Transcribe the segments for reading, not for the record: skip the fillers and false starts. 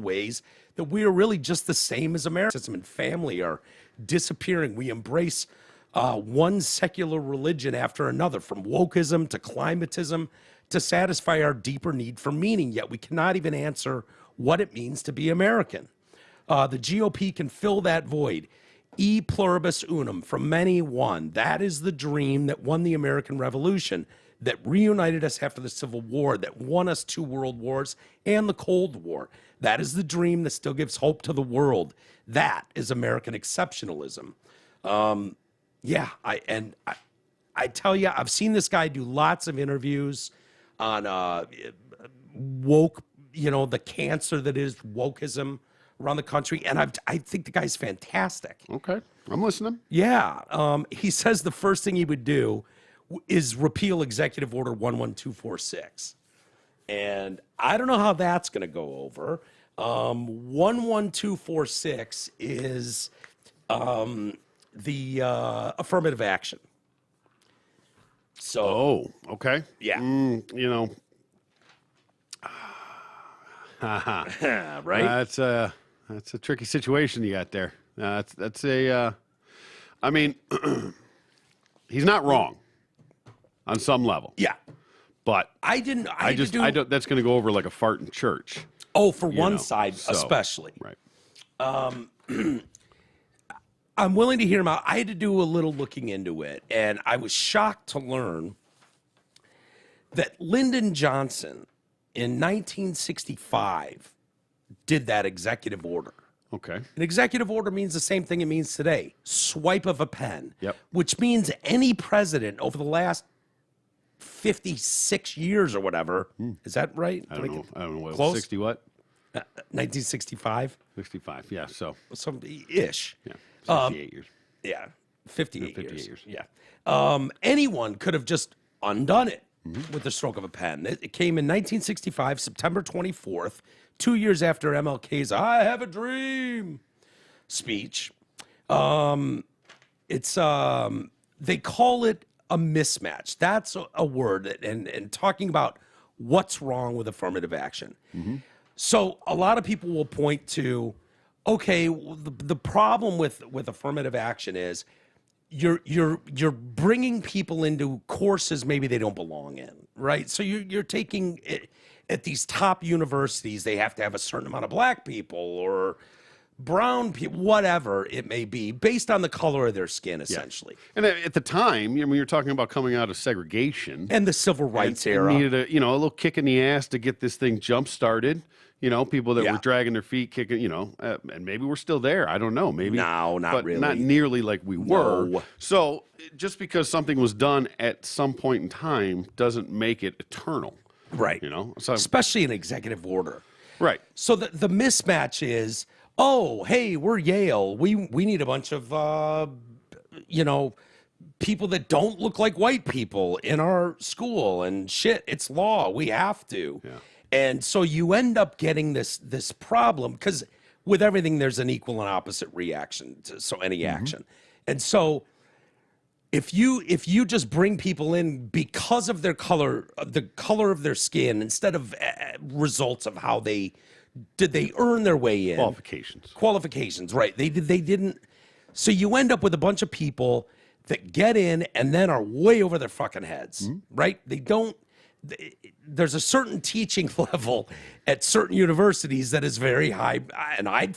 ways that we are really just the same as Americans, and family are disappearing. We embrace one secular religion after another, from wokeism to climatism, to satisfy our deeper need for meaning, yet we cannot even answer what it means to be American. The GOP can fill that void. E pluribus unum, from many one. That is the dream that won the American Revolution, that reunited us after the Civil War, that won us 2 world wars and the Cold War. That is the dream that still gives hope to the world. That is American exceptionalism. I tell you, I've seen this guy do lots of interviews on woke, the cancer that is wokeism around the country, and I think the guy's fantastic. Okay, I'm listening. Yeah, he says the first thing he would do is repeal Executive Order 11246, and I don't know how that's going to go over. 11246 is the affirmative action. So, okay, yeah, right. That's a tricky situation you got there. That's a. I mean, he's not wrong on some level. Yeah, but I don't. That's going to go over like a fart in church. Oh, for one side, especially. Right. I'm willing to hear him out. I had to do a little looking into it, and I was shocked to learn that Lyndon Johnson in 1965 did that executive order. Okay. An executive order means the same thing it means today. Swipe of a pen. Yep. Which means any president over the last 56 years or whatever. Is that right? I don't know. What, close? 60 what? 1965. 65. Yeah. So. Ish. Yeah. 68 years. Yeah. 58 years. Yeah. Anyone could have just undone it with the stroke of a pen. It came in 1965, September 24th, 2 years after MLK's "I Have a Dream" speech. It's they call it a mismatch. That's a word, and talking about what's wrong with affirmative action. So a lot of people will point to, okay, the problem with affirmative action is you're bringing people into courses maybe they don't belong in, right? So you're taking it, at these top universities, they have to have a certain amount of black people or brown people, whatever it may be, based on the color of their skin, essentially. Yeah. And at the time, you're talking about coming out of segregation and the civil rights era. Needed a little kick in the ass to get this thing jump started. People that were dragging their feet, kicking, and maybe we're still there. I don't know. Maybe. No, not really. Not nearly like we were. No. So just because something was done at some point in time doesn't make it eternal. Right. So, especially an executive order. Right. So the mismatch is, oh, hey, we're Yale. We need a bunch of, people that don't look like white people in our school, and shit, it's law. We have to. Yeah. And so you end up getting this problem, because with everything, there's an equal and opposite reaction to any action. And so if you just bring people in because of their color, the color of their skin, instead of results of how did they earn their way in? Qualifications, right. They didn't. So you end up with a bunch of people that get in and then are way over their fucking heads, right? There's a certain teaching level at certain universities that is very high, and I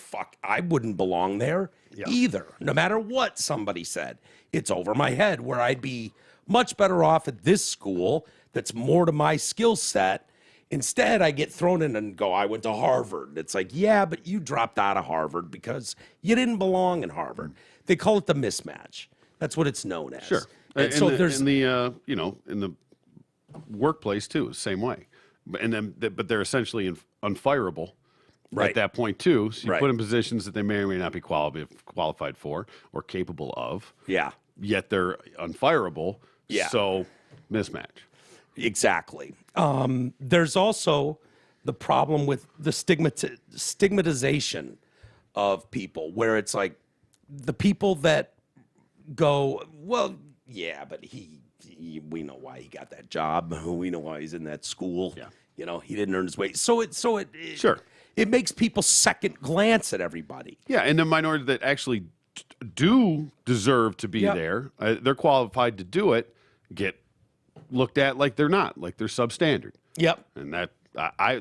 wouldn't belong there either, no matter what somebody said. It's over my head, where I'd be much better off at this school that's more to my skill set. Instead, I get thrown in and go, I went to Harvard. It's like, yeah, but you dropped out of Harvard because you didn't belong in Harvard. They call it the mismatch. That's what it's known as. Sure. And so there's in the workplace too, same way, but they're essentially unfireable at that point too. So you put in positions that they may or may not be qualified for or capable of. Yeah. Yet they're unfireable. Yeah. So mismatch. Exactly. There's also the problem with the stigmatization of people, where it's like the people that go, well, yeah, but we know why he got that job. We know why he's in that school. Yeah. He didn't earn his way. So it Sure. it makes people second glance at everybody. Yeah, and the minority that actually do deserve to be Yep. there, they're qualified to do it, get looked at like they're not, like they're substandard. Yep. And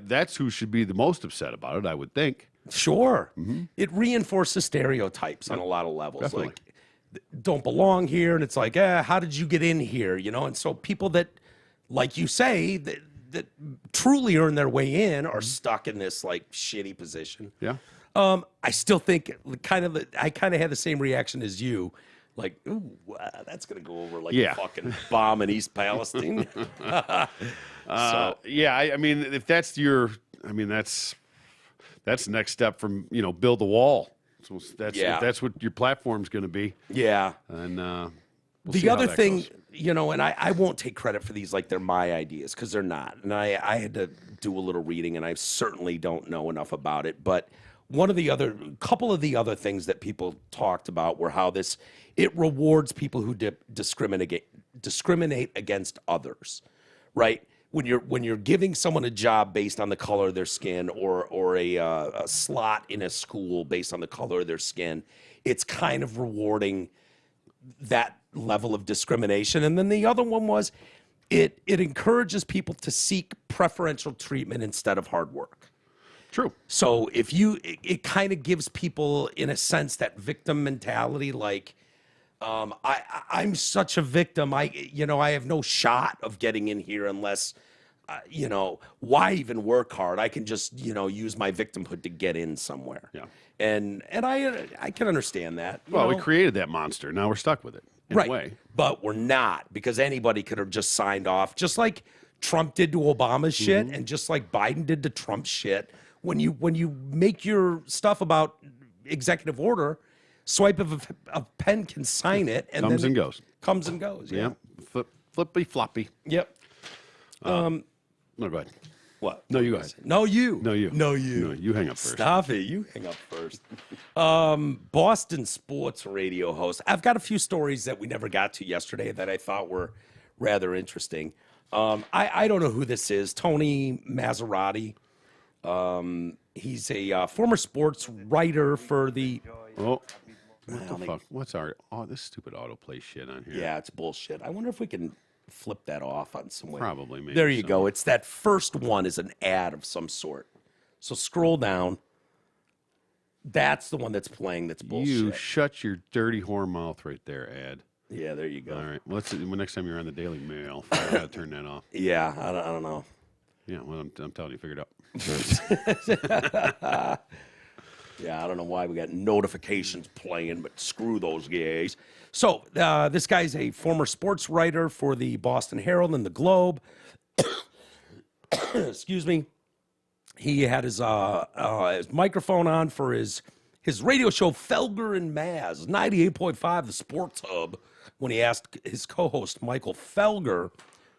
that's who should be the most upset about it, I would think. Sure. It reinforces stereotypes on a lot of levels. Definitely. Like, don't belong here. And it's like, how did you get in here? You know? And so people that, like you say, that truly earn their way in are stuck in this like shitty position. Yeah. I still think I kind of had the same reaction as you. Like, ooh, that's going to go over like a fucking bomb in East Palestine. Yeah, I mean, if that's that's the next step from, build the wall. So that's what your platform's going to be. Yeah. And we'll the see how other that thing, goes. and I won't take credit for these like they're my ideas because they're not. And I had to do a little reading, and I certainly don't know enough about it. But couple of the other things that people talked about were how it rewards people who discriminate against others, right? When you're giving someone a job based on the color of their skin or a slot in a school based on the color of their skin, it's kind of rewarding that level of discrimination. And then the other one was it encourages people to seek preferential treatment instead of hard work. True. So it kind of gives people, in a sense, that victim mentality. Like, I'm such a victim. I have no shot of getting in here unless, why even work hard? I can just, use my victimhood to get in somewhere. Yeah. And I can understand that. Well, we created that monster. Now we're stuck with it in a way. But we're not, because anybody could have just signed off, just like Trump did to Obama's shit, and just like Biden did to Trump's shit. When you make your stuff about executive order, swipe of a pen can sign it, and Comes then and goes. Comes and goes. Yeah. Flippy floppy. Yep. No, go ahead. What? No, you go ahead. No, you. No, you. No, you. No, you hang up first. Stop it. You hang up first. Boston sports radio host. I've got a few stories that we never got to yesterday that I thought were rather interesting. I don't know who this is. Tony Maserati. He's a former sports writer for the. Oh, what the fuck? What's this stupid autoplay shit on here? Yeah, it's bullshit. I wonder if we can flip that off on some way. Probably, maybe. There you go. It's that first one is an ad of some sort. So scroll down. That's the one that's playing. That's bullshit. You shut your dirty whore mouth right there, ad. Yeah, there you go. All right. Well, next time you're on the Daily Mail, I gotta turn that off. Yeah, I don't know. Yeah, well, I'm telling you, figure it out. Yeah, I don't know why we got notifications playing, but screw those guys. So this guy's a former sports writer for the Boston Herald and the Globe. Excuse me. He had his microphone on for his radio show, Felger and Maz, 98.5, the Sports Hub, when he asked his co-host, Michael Felger,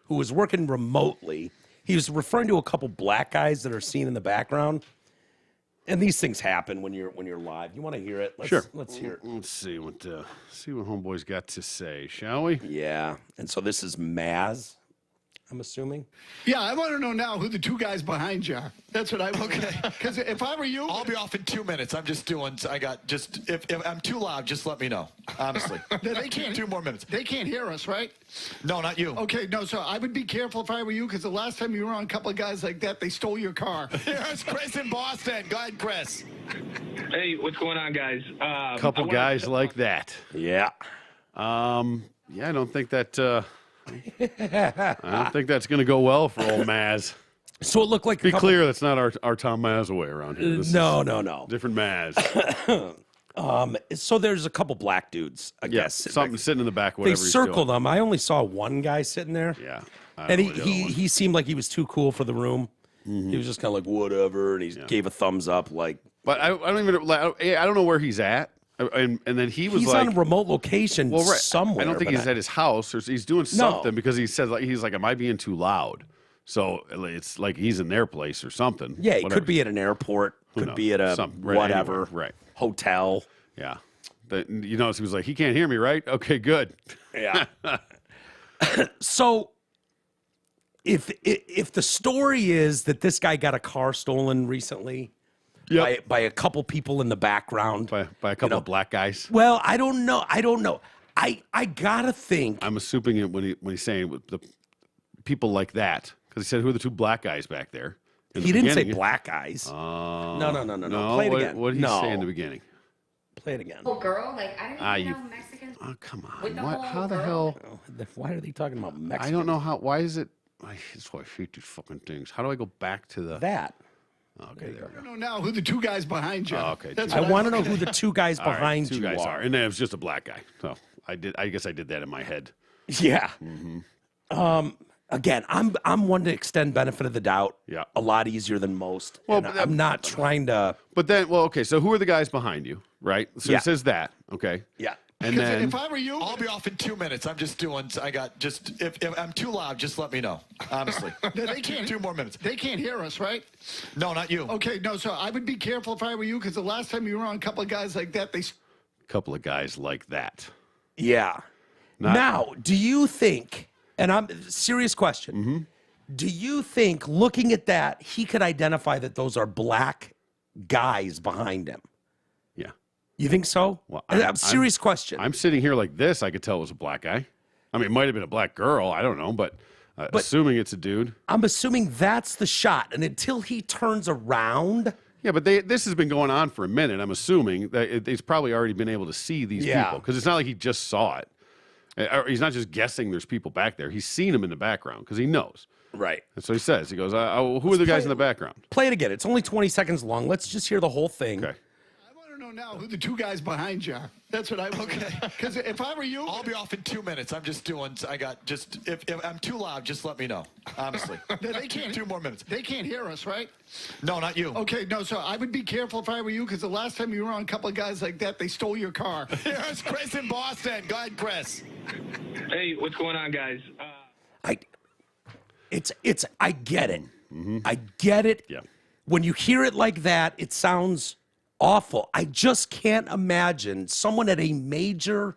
who was working remotely. He was referring to a couple black guys that are seen in the background. And these things happen when you're live. You want to hear it? Sure. Let's hear it. Let's see what homeboy's got to say, shall we? Yeah. And so this is Maz, I'm assuming. Yeah, I want to know now who the two guys behind you are. That's what I want. Okay. Because if I were you, I'll be off in 2 minutes. I'm just doing. If I'm too loud, just let me know. Honestly, they can't. 2 more minutes. They can't hear us, right? No, not you. Okay, no. So I would be careful if I were you, because the last time you were on a couple of guys like that, they stole your car. Here's Chris in Boston. Go ahead, Chris. Hey, what's going on, guys? Couple guys like that. Yeah. Yeah, I don't think that. I don't think that's going to go well for old Maz. So it looked like Be clear, that's not our Tom Mazaway around here. This No. is different Maz. So there's a couple black dudes, I guess. Sitting in the back. They Whatever he's circled doing. them. I only saw one guy sitting there. Yeah, And he seemed like he was too cool for the room. He was just kind of like whatever, and he gave a thumbs up, like. But I don't know where he's at. And then he was he's like, on a remote location somewhere. I don't think he's at his house, or he's doing something because he said he's like, "Am I being too loud?" So it's like he's in their place or something. Yeah, he whatever. could be at an airport, could be at a whatever, right? Hotel. Yeah, but he was like, "He can't hear me, right?" Okay, good. Yeah. So if the story is that this guy got a car stolen recently, by a couple people in the background. By a couple of black guys. Well, I don't know. I gotta think. I'm assuming it when he's saying with the people like that, because he said, who are the two black guys back there? He didn't say black guys. No. Play it again. What did he say in the beginning? Play it again. Oh, girl, like I don't even know Mexicans. Oh, come on. With the What? whole How the girl? hell? Why are they talking about Mexico? I don't know how. Why is it? That's why I hate these fucking things. How do I go back to the? That. Okay, there we I go. don't know now who the two guys behind you. Oh, okay. That's I what want to know who the two guys All right, behind two you guys are. and then it was just a black guy. So I guess I did that in my head. Yeah. Again, I'm one to extend benefit of the doubt. Yeah. A lot easier than most. Well, And but I'm not trying to. But then, well, okay. So who are the guys behind you, right? So Yeah. it says that, okay. Yeah. And Because then if I were you, I'll be off in 2 minutes. I'm just doing. I got just. If I'm too loud, just let me know. Honestly. they can't. 2 more minutes. They can't hear us, right? No, not you. Okay, no. So I would be careful if I were you, because the last time you were on a couple of guys like that, they. couple of guys like that. Yeah. Now, do you think, and I'm serious question, Mm-hmm. do you think looking at that, he could identify that those are black guys behind him? Yeah. You think so? Well, I'm serious question. I'm sitting here like this. I could tell it was a black guy. I mean, it might have been a black girl. I don't know, but assuming it's a dude. I'm assuming that's the shot. And until he turns around. Yeah, but this has been going on for a minute. I'm assuming that he's probably already been able to see these people, because it's not like he just saw it. Or he's not just guessing there's people back there. He's seen them in the background because he knows. Right. And so he says, he goes, who are the guys in the background? Play it again. It's only 20 seconds long. Let's just hear the whole thing. Okay. I want to know now who the two guys behind you are. That's what I want. Okay. Because if I were you, I'll be off in 2 minutes. I'm just doing. I got just. If I'm too loud, just let me know. Honestly. they can't. 2 more minutes. They can't hear us, right? No, not you. Okay, no. So I would be careful if I were you, because the last time you were on a couple of guys like that, they stole your car. Here's Chris in Boston. Go ahead, Chris. Hey, what's going on, guys? I get it. I get it. Yeah. When you hear it like that, it sounds awful. I just can't imagine someone at a major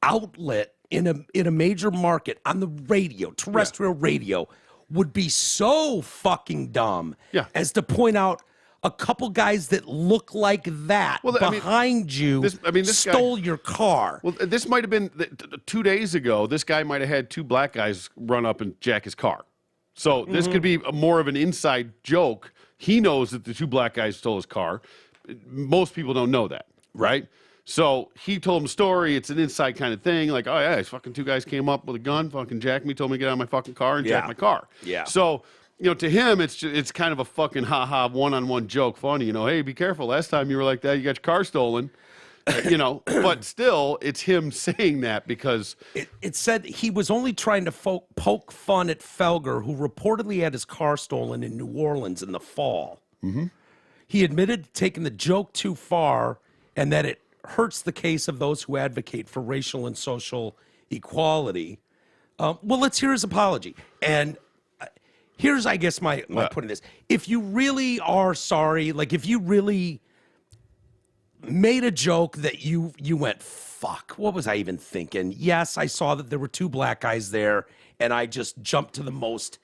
outlet in a major market on the radio, terrestrial radio, would be so fucking dumb as to point out a couple guys that look like that behind you this stole guy, your car. Well, this might have been 2 days ago. This guy might have had two black guys run up and jack his car. So this could be more of an inside joke. He knows that the two black guys stole his car. Most people don't know that, right? So he told him a story. It's an inside kind of thing. Like, oh, yeah, these fucking two guys came up with a gun, fucking jacked me, told me to get out of my fucking car and jack my car. Yeah. So, to him, it's kind of a fucking ha-ha, one-on-one joke funny. Hey, be careful. Last time you were like that, you got your car stolen. But still, it's him saying that because... It said he was only trying to poke fun at Felger, who reportedly had his car stolen in New Orleans in the fall. Mm-hmm. He admitted to taking the joke too far and that it hurts the case of those who advocate for racial and social equality. Well, let's hear his apology. And here's, I guess, my point of this. If you really are sorry, like if you really made a joke that you went, fuck, what was I even thinking? Yes, I saw that there were two black guys there, and I just jumped to the most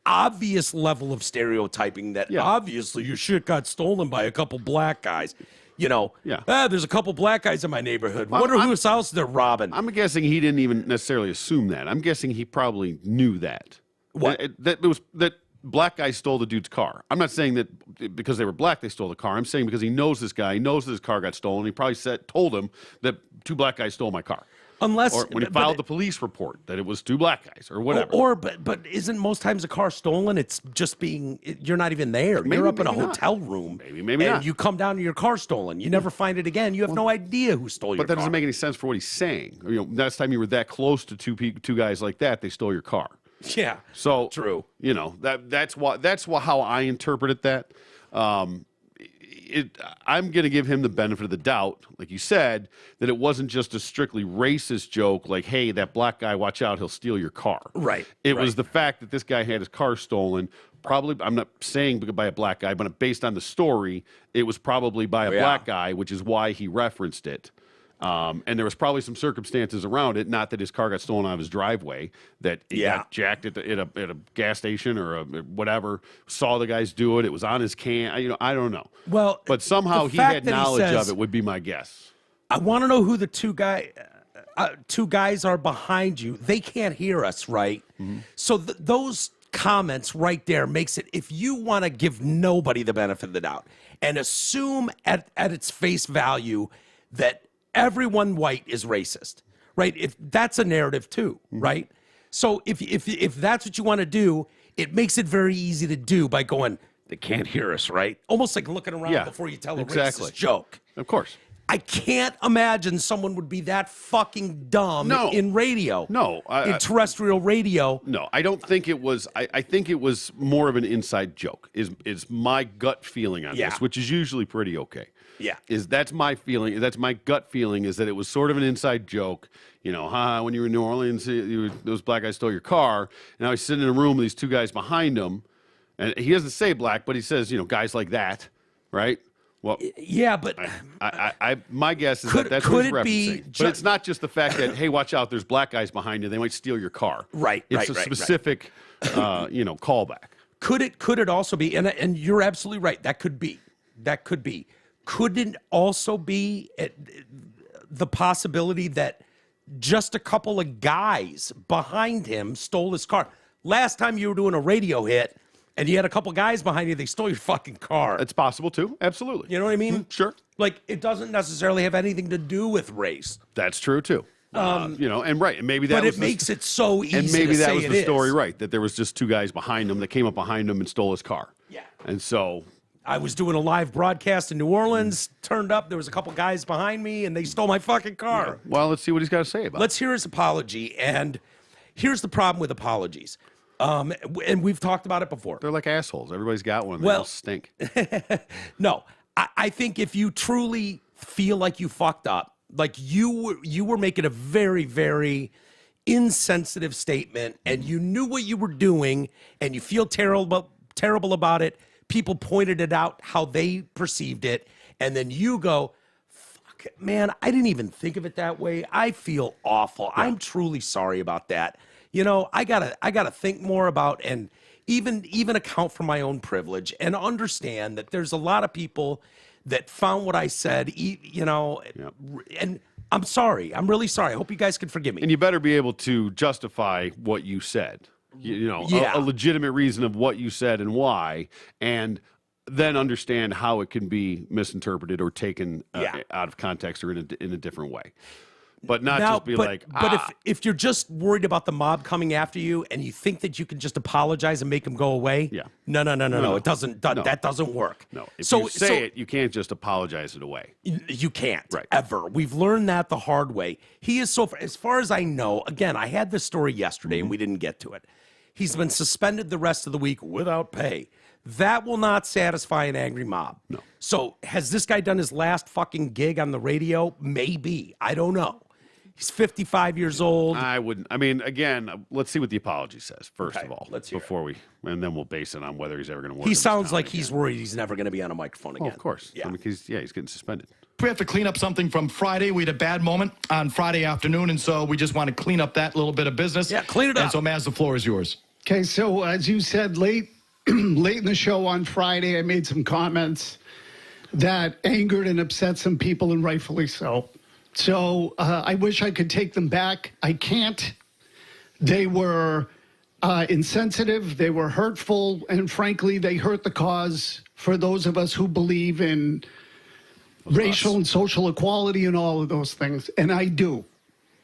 obvious level of stereotyping that obviously your shit got stolen by a couple black guys. There's a couple black guys in my neighborhood. Wonder whose house they're robbing. I'm guessing he didn't even necessarily assume that. I'm guessing he probably knew that. What? That black guy stole the dude's car. I'm not saying that because they were black they stole the car. I'm saying because he knows this guy, he knows that his car got stolen. He probably told him that two black guys stole my car. Unless, or when he filed the police report that it was two black guys or whatever. But isn't most times a car stolen? It's just you're not even there. You're up in a hotel room. Maybe and not. you come down to your car stolen. You never find it again. You have no idea who stole your car. But that doesn't make any sense for what he's saying. Last time you were that close to two guys like that, they stole your car. Yeah. So true. That's how I interpreted that. I'm going to give him the benefit of the doubt, like you said, that it wasn't just a strictly racist joke, like, hey, that black guy, watch out, he'll steal your car. Right. It was the fact that this guy had his car stolen, probably, I'm not saying by a black guy, but based on the story, it was probably by a black guy, which is why he referenced it. And there was probably some circumstances around it, not that his car got stolen out of his driveway, that he got jacked at a gas station or whatever, saw the guys do it. It was on his can. I don't know. Well, but somehow he had knowledge of it would be my guess. I want to know who the two guys are behind you. They can't hear us, right? Mm-hmm. So those comments right there makes it, if you want to give nobody the benefit of the doubt and assume at its face value that everyone white is racist, right? If that's a narrative too, right? So if that's what you want to do, it makes it very easy to do by going, they can't hear us, right? Almost like looking around before you tell a racist joke. Of course. I can't imagine someone would be that fucking dumb in radio. No. In terrestrial radio. No, I don't think it was. I think it was more of an inside joke, is my gut feeling on this, which is usually pretty okay. Yeah. That's my feeling. That's my gut feeling, is that it was sort of an inside joke. When you were in New Orleans, those black guys stole your car. And now he's sitting in a room with these two guys behind him. And he doesn't say black, but he says, guys like that, right? Well, yeah, but my guess is that's what he's referencing. But it's not just the fact that, hey, watch out, there's black guys behind you, they might steal your car. Right. It's a specific, callback. Could it also be? And you're absolutely right. That could be. Could it also be the possibility that just a couple of guys behind him stole his car? Last time you were doing a radio hit, and you had a couple guys behind you, they stole your fucking car. It's possible, too. Absolutely. You know what I mean? Sure. Like, it doesn't necessarily have anything to do with race. That's true, too. And maybe that but it makes it so easy and maybe to that say was it the is. story, right, that there was just two guys behind him that came up behind him and stole his car. Yeah. And so... I was doing a live broadcast in New Orleans, turned up, there was a couple guys behind me, and they stole my fucking car. Yeah. Well, let's see what he's got to say about it. Let's hear his apology, and here's the problem with apologies. And we've talked about it before. They're like assholes. Everybody's got one. They all stink. No, I think if you truly feel like you fucked up, like you were making a very, very insensitive statement, and you knew what you were doing, and you feel terrible about it. People pointed it out how they perceived it, and then you go, fuck it, man, I didn't even think of it that way. I feel awful. Yeah. I'm truly sorry about that. I gotta think more about and even account for my own privilege and understand that there's a lot of people that found what I said, and I'm sorry. I'm really sorry. I hope you guys can forgive me. And you better be able to justify what you said. A legitimate reason of what you said and why, and then understand how it can be misinterpreted or taken out of context or in a different way. But not just be But if you're just worried about the mob coming after you and you think that you can just apologize and make them go away, no. It doesn't. That doesn't work. No. If you say it, you can't just apologize it away. You can't ever. We've learned that the hard way. He is as far as I know. Again, I had this story yesterday and we didn't get to it. He's been suspended the rest of the week without pay. That will not satisfy an angry mob. No. So has this guy done his last fucking gig on the radio? Maybe. I don't know. He's 55 years old. I wouldn't. I mean, again, let's see what the apology says, first of all. Let's hear and then we'll base it on whether he's ever going to work. He sounds like he's worried he's never going to be on a microphone again. Oh, of course. Yeah. I mean, he's getting suspended. We have to clean up something from Friday. We had a bad moment on Friday afternoon, and so we just want to clean up that little bit of business. Yeah, clean it up. And so, Maz, the floor is yours. Okay, so as you said, late in the show on Friday, I made some comments that angered and upset some people, and rightfully so. So I wish I could take them back. I can't. They were insensitive, they were hurtful, and frankly, they hurt the cause for those of us who believe in racial and social equality and all of those things. And I do.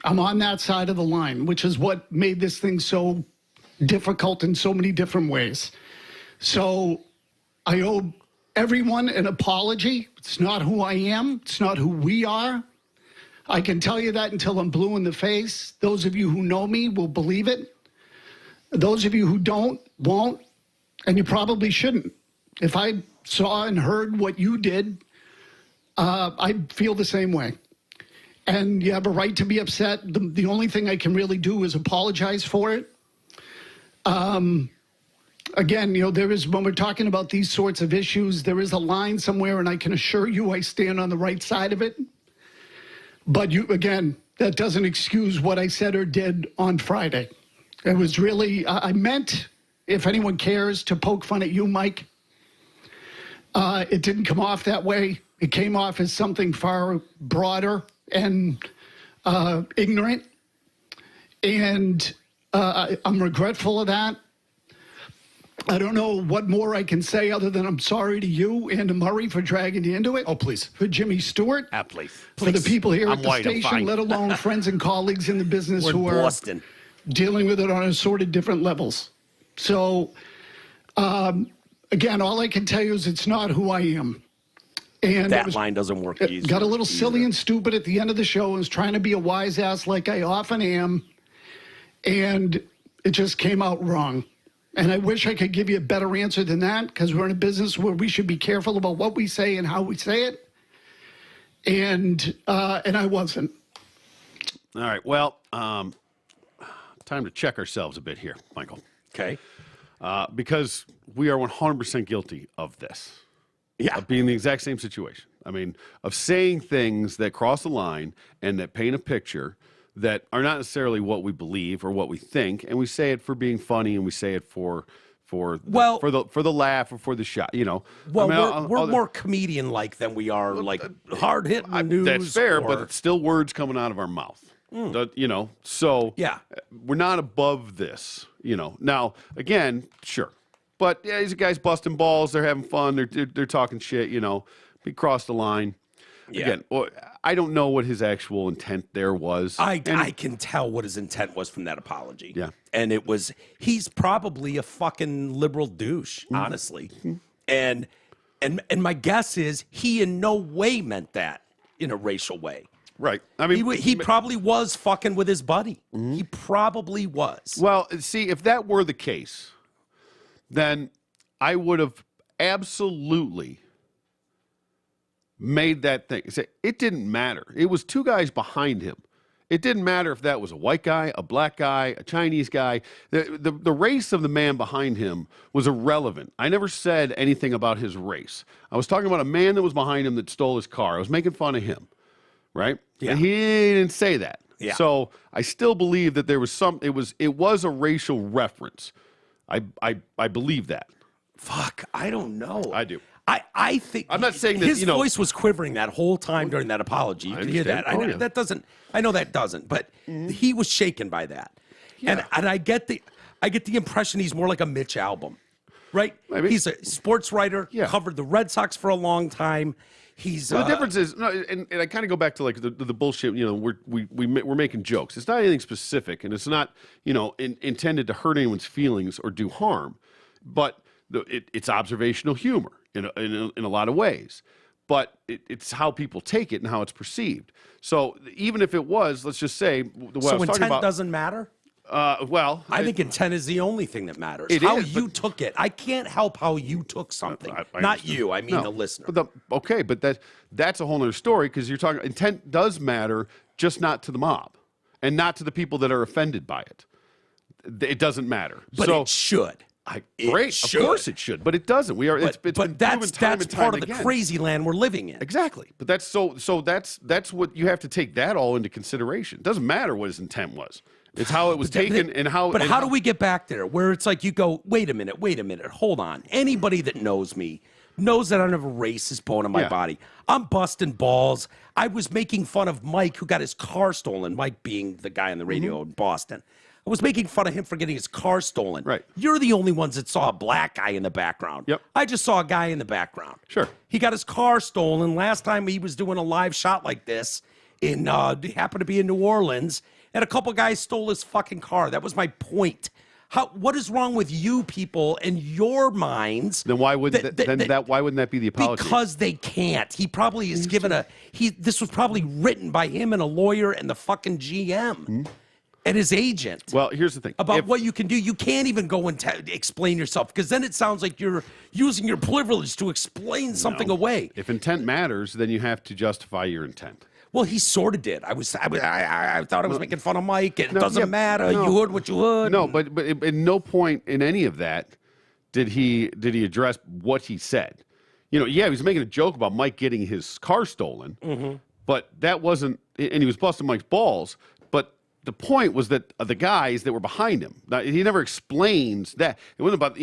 I'm on that side of the line, which is what made this thing so difficult in so many different ways. So I owe everyone an apology. It's not who I am. It's not who we are. I can tell you that until I'm blue in the face. Those of you who know me will believe it. Those of you who don't, won't, and you probably shouldn't. If I saw and heard what you did, I'd feel the same way. And you have a right to be upset. The only thing I can really do is apologize for it. Again, there is, when we're talking about these sorts of issues, there is a line somewhere, and I can assure you I stand on the right side of it. But again, that doesn't excuse what I said or did on Friday. It was really, I meant, if anyone cares, to poke fun at you, Mike. It didn't come off that way. It came off as something far broader and ignorant. And I'm regretful of that. I don't know what more I can say other than I'm sorry to you and to Murray for dragging you into it. Oh, please. For Jimmy Stewart. Please. For the people here I'm at the white, I'm station, fine. let alone friends and colleagues in the business We're in who are Boston. dealing with it on assorted different levels. So, again, all I can tell you is it's not who I am. And That line doesn't work it easy. got a little silly and stupid at the end of the show. I was trying to be a wise ass like I often am. And it just came out wrong. And I wish I could give you a better answer than that, because we're in a business where we should be careful about what we say and how we say it. And I wasn't. All right. Well, time to check ourselves a bit here, Michael. Okay. Because we are 100% guilty of this. Yeah. Of being in the exact same situation. I mean, of saying things that cross the line and that paint a picture that are not necessarily what we believe or what we think, and we say it for being funny, and we say it for the laugh or for the shot, you know. Well, I mean, we're more comedian-like than we are like hard-hitting news. That's fair, or, but it's still words coming out of our mouth. You know, so Yeah. we're not above this, you know. Now, again, sure. But yeah, these guys busting balls, they're having fun, they're talking shit, you know. He crossed the line. Yeah. Again, I don't know what his actual intent there was. I can tell what his intent was from that apology. Yeah. And it was, he's probably a fucking liberal douche, honestly. And my guess is he in no way meant that in a racial way. Right. I mean, He probably was fucking with his buddy. He probably was. well, see, if that were the case, then I would have absolutely made that thing. It didn't matter. It was two guys behind him. It didn't matter if that was a white guy, a black guy, a Chinese guy. The race of the man behind him was irrelevant. I never said anything about his race. I was talking about a man that was behind him that stole his car. I was making fun of him, right? Yeah. And he didn't say that. Yeah. So I still believe that there was it was a racial reference. I believe that. Fuck, I don't know. I do. I think I'm not saying that, his you know- voice was quivering that whole time during that apology. You can hear that. understand. I know Yeah. that doesn't. I know that doesn't. But he was shaken by that. Yeah. And I get the impression he's more like a Mitch Albom, right? Maybe. He's a sports writer. Yeah. Covered the Red Sox for a long time. He's Well, the difference is, no, and I kind of go back to like the bullshit. You know, we're making jokes. It's not anything specific, and it's not, you know, intended to hurt anyone's feelings or do harm, but it's observational humor in a lot of ways. But it's how people take it and how it's perceived. So even if it was, let's just say the way I so was talking intent about. doesn't matter. Well, I think intent is the only thing that matters. It How is, you but- took it. I can't help how you took something. I Not understand. you. I mean No, the listener. But okay, but that's a whole other story, because you're talking intent does matter, just not to the mob and not to the people that are offended by it. It doesn't matter. But so it should. It great, should. of course it should, but it doesn't. We are. It's been But proven that's time and time part of the again. crazy land we're living in. Exactly, but that's that's what you have to take that all into consideration. It doesn't matter what his intent was; it's how it was taken and how. But and how do we get back there where it's like you go, wait a minute, hold on. Anybody that knows me knows that I don't have a racist bone in my Yeah. body. I'm busting balls. I was making fun of Mike, who got his car stolen. Mike being the guy on the radio in Boston. I was making fun of him for getting his car stolen. Right. You're the only ones that saw a black guy in the background. Yep. I just saw a guy in the background. Sure. He got his car stolen. Last time he was doing a live shot like this he happened to be in New Orleans, and a couple guys stole his fucking car. That was my point. What is wrong with you people and your minds? Then why wouldn't why wouldn't that be the apology? Because they can't. He probably is given this was probably written by him and a lawyer and the fucking GM. And his agent. Well, here's the thing. About what you can do. You can't even go and explain yourself, because then it sounds like you're using your privilege to explain something away. If intent matters, then you have to justify your intent. Well, he sort of did. I thought I was making fun of Mike, and it doesn't matter. no. You heard what you heard. No, but at no point in any of that did he address what he said. You know, yeah, he was making a joke about Mike getting his car stolen, but that wasn't and he was busting Mike's balls. But the point was that the guys that were behind him, now, he never explains that. It wasn't about,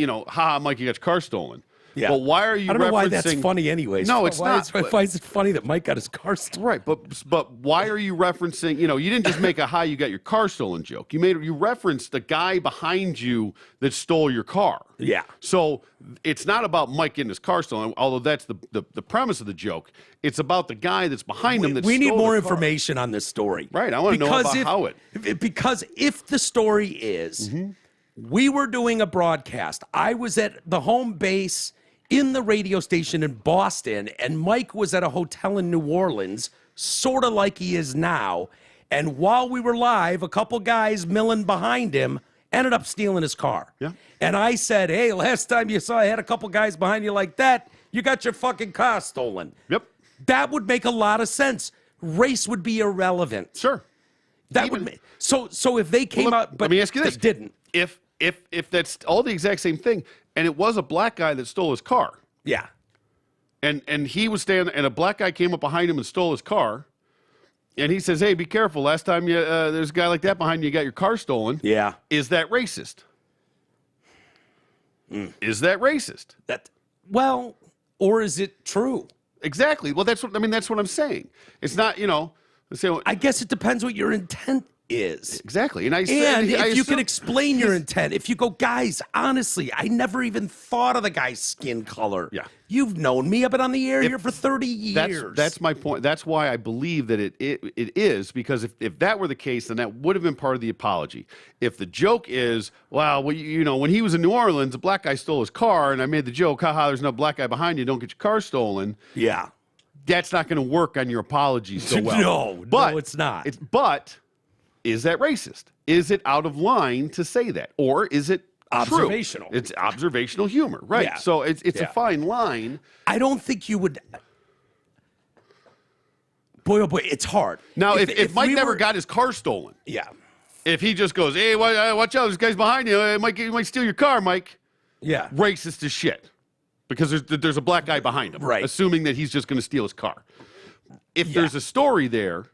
Mike, you got your car stolen. Yeah. But why are you I don't know why referencing- that's funny anyways. No, it's not. Why is it funny that Mike got his car stolen? Right, but why are you referencing, you didn't just make a you got your car stolen joke. You referenced the guy behind you that stole your car. Yeah. So it's not about Mike getting his car stolen, although that's the premise of the joke. It's about the guy that's behind him that We need stole more the car. information on this story. Right, I want to know about how it. Because if the story is, we were doing a broadcast, I was at the home base in the radio station in Boston, and Mike was at a hotel in New Orleans, sort of like he is now. And while we were live, a couple guys milling behind him ended up stealing his car. Yeah. And I said, hey, last time you saw I had a couple guys behind you like that, you got your fucking car stolen. Yep. That would make a lot of sense. Race would be irrelevant. Sure. That would make so if they came out, but let me ask you this: they didn't. If that's all the exact same thing, and it was a black guy that stole his car, Yeah. and he was standing, and a black guy came up behind him and stole his car, and he says, "Hey, be careful! Last time there's a guy like that behind you, you got your car stolen." Yeah. Is that racist? Is that racist? Or is it true? Exactly. Well, that's what I'm saying. It's not, I guess it depends what your intent is. Exactly. And if you can explain your intent, if you go, guys, honestly, I never even thought of the guy's skin color. Yeah. You've known me. I've been on the air here for 30 years. That's my point. That's why I believe that it is, because if that were the case, then that would have been part of the apology. If the joke is, well, when he was in New Orleans, a black guy stole his car, and I made the joke, haha, there's no black guy behind you, don't get your car stolen. Yeah. That's not going to work on your apology so well. No, it's not. But is that racist? Is it out of line to say that? Or is it observational? True? It's observational humor, right? Yeah. So it's a fine line. I don't think you would. Boy, oh boy, it's hard. Now, if Mike never got his car stolen, yeah. If he just goes, hey, watch out, this guy's behind you, he might steal your car, Mike. Yeah. Racist as shit. Because there's a black guy behind him, right? Assuming that he's just going to steal his car. If there's a story there,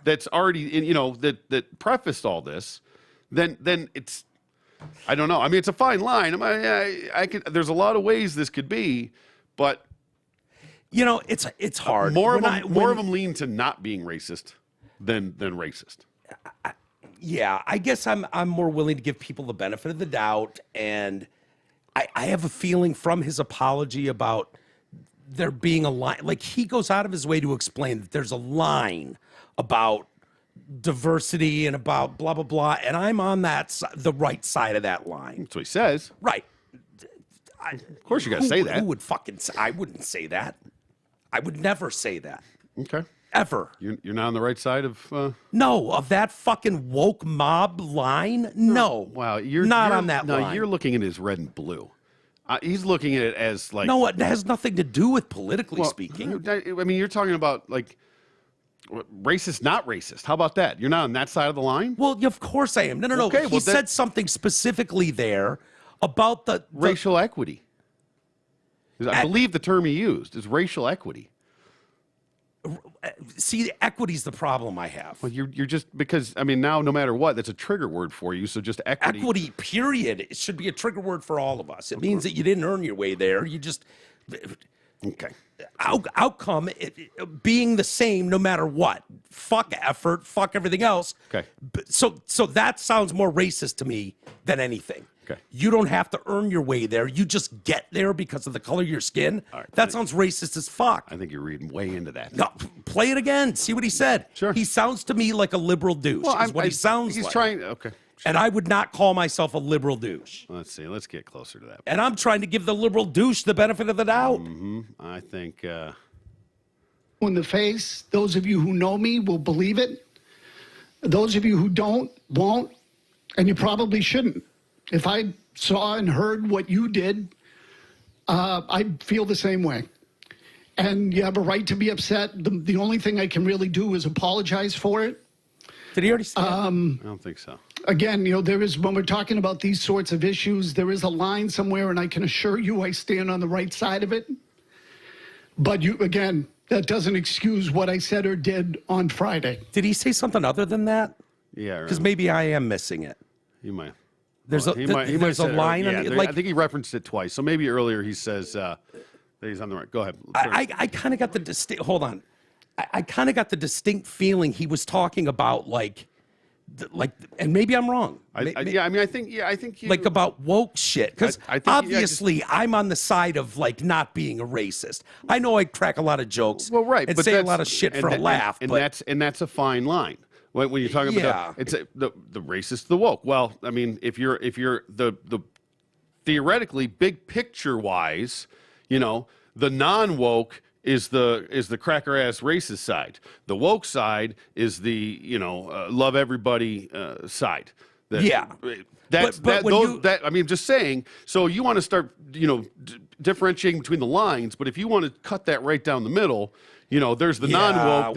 that's already that prefaced all this, then it's, I don't know. I mean, it's a fine line. There's a lot of ways this could be, but it's hard. More of them lean to not being racist than racist. Yeah, I guess I'm more willing to give people the benefit of the doubt, and I have a feeling from his apology about there being a line. Like, he goes out of his way to explain that there's a line about diversity and about blah, blah, blah, and I'm on the right side of that line. That's what he says. Right. Of course you got to say that. Who would fucking say? I wouldn't say that. I would never say that. Okay. Ever. You're not on the right side of... No, of that fucking woke mob line? No. Wow, you're not on that line. No, you're looking at it as red and blue. He's looking at it as like... No, it has nothing to do with politically speaking. I mean, you're talking about like racist, not racist. How about that? You're not on that side of the line? Well, of course I am. No. Okay, he said something specifically there about the racial equity. I believe the term he used is racial equity. See, equity's the problem I have. Well, you're just, because, I mean, now no matter what, that's a trigger word for you, so just equity. Equity, period. It should be a trigger word for all of us. It means that you didn't earn your way there. You just... Okay. Outcome being the same no matter what. Fuck effort, fuck everything else. Okay. So that sounds more racist to me than anything. Okay. You don't have to earn your way there. You just get there because of the color of your skin. All right, that sounds racist as fuck. I think you're reading way into that. No, play it again. See what he said. Sure. He sounds to me like a liberal douche. Well, is what he sounds he's like. Trying. Okay. And I would not call myself a liberal douche. Let's see. Let's get closer to that. And I'm trying to give the liberal douche the benefit of the doubt. Mm-hmm. I think... In the face, those of you who know me will believe it. Those of you who don't, won't, and you probably shouldn't. If I saw and heard what you did, I'd feel the same way. And you have a right to be upset. The only thing I can really do is apologize for it. Did he already say that? I don't think so. Again, there is, when we're talking about these sorts of issues, there is a line somewhere, and I can assure you I stand on the right side of it. But again, that doesn't excuse what I said or did on Friday. Did he say something other than that? Yeah, Because maybe I am missing it. he might. There's Well, there's a line on the, I think he referenced it twice. So maybe earlier he says that he's on the right. Go ahead. I kind of got the distinct. Hold on, I kind of got the distinct feeling he was talking about like, and maybe I'm wrong. I think you, like about woke shit because I think, obviously I'm on the side of like not being a racist. I know I crack a lot of jokes, well, right, and but say a lot of shit for a laugh, but that's a fine line. When you're talking about the racist, the woke. Well, I mean, if you're the theoretically big picture wise, the non woke is the cracker ass racist side. The woke side is the love everybody side. I mean, just saying. So you want to start differentiating between the lines, but if you want to cut that right down the middle. There's the non-woke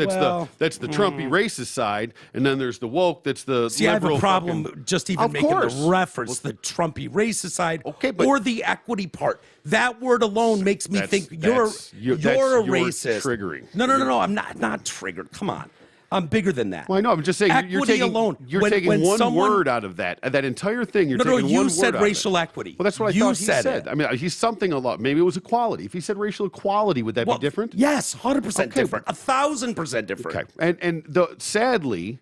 that's the Trumpy racist side, and then there's the woke that's the see. Liberal I have a problem just even making the reference the Trumpy racist side, or the equity part. That word alone makes me think you're a racist. Triggering. No. I'm not triggered. Come on. I'm bigger than that. Well, I know. I'm just saying you're taking one word out of that entire thing. You're taking one word you said racial equity. Well, that's what I thought he said. I mean, he's something a lot. Maybe it was equality. If he said racial equality, would that be different? Yes, 100% different. 1,000% different. Okay. And sadly,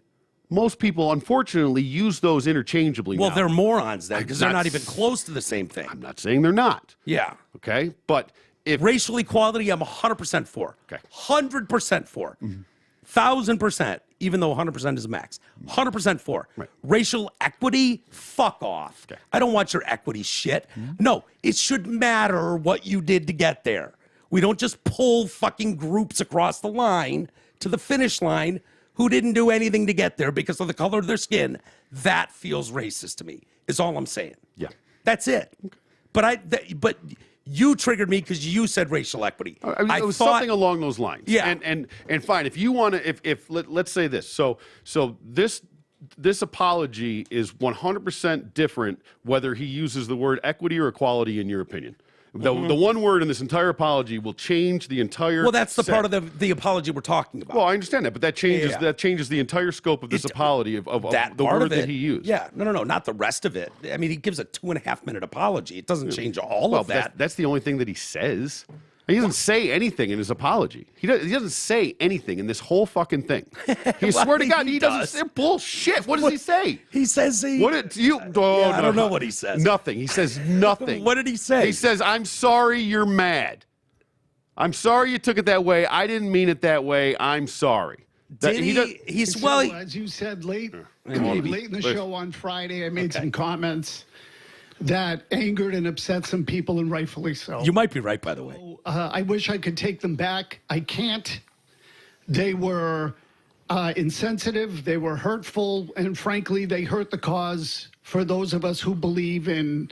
most people, unfortunately, use those interchangeably. Well, now. they're morons then because they're not even close to the same thing. I'm not saying they're not. Yeah. Okay. But if racial equality, I'm 100% for. Okay. 100% for. 1,000%, even though 100% is a max. 100% for. Right. Racial equity, fuck off. Okay. I don't want your equity shit. No, it should matter what you did to get there. We don't just pull fucking groups across the line to the finish line who didn't do anything to get there because of the color of their skin. That feels racist to me, is all I'm saying. Yeah. That's it. Okay. But you triggered me because you said racial equity. I mean, it was something along those lines. Yeah. And fine, if you want to, let's say this. So this apology is 100% different whether he uses the word equity or equality in your opinion. The one word in this entire apology will change the entire. Well, that's the part of the apology we're talking about. Well, I understand that, but that changes the entire scope of this apology of that the part word of it, that he used. Yeah, no, not the rest of it. I mean, he gives a 2.5-minute apology. It doesn't change all of that. That's the only thing that he says. He doesn't say anything in his apology. He doesn't say anything in this whole fucking thing. He swear to God, he doesn't say bullshit. What does he say? He says he. I don't know what he says. Nothing. He says nothing. What did he say? He says, "I'm sorry you're mad. I'm sorry you took it that way. I didn't mean it that way. I'm sorry." As you said late in the show on Friday, I made some comments that angered and upset some people, and rightfully so. You might be right, by the way. I wish I could take them back. I can't. They were insensitive, they were hurtful, and frankly, they hurt the cause for those of us who believe in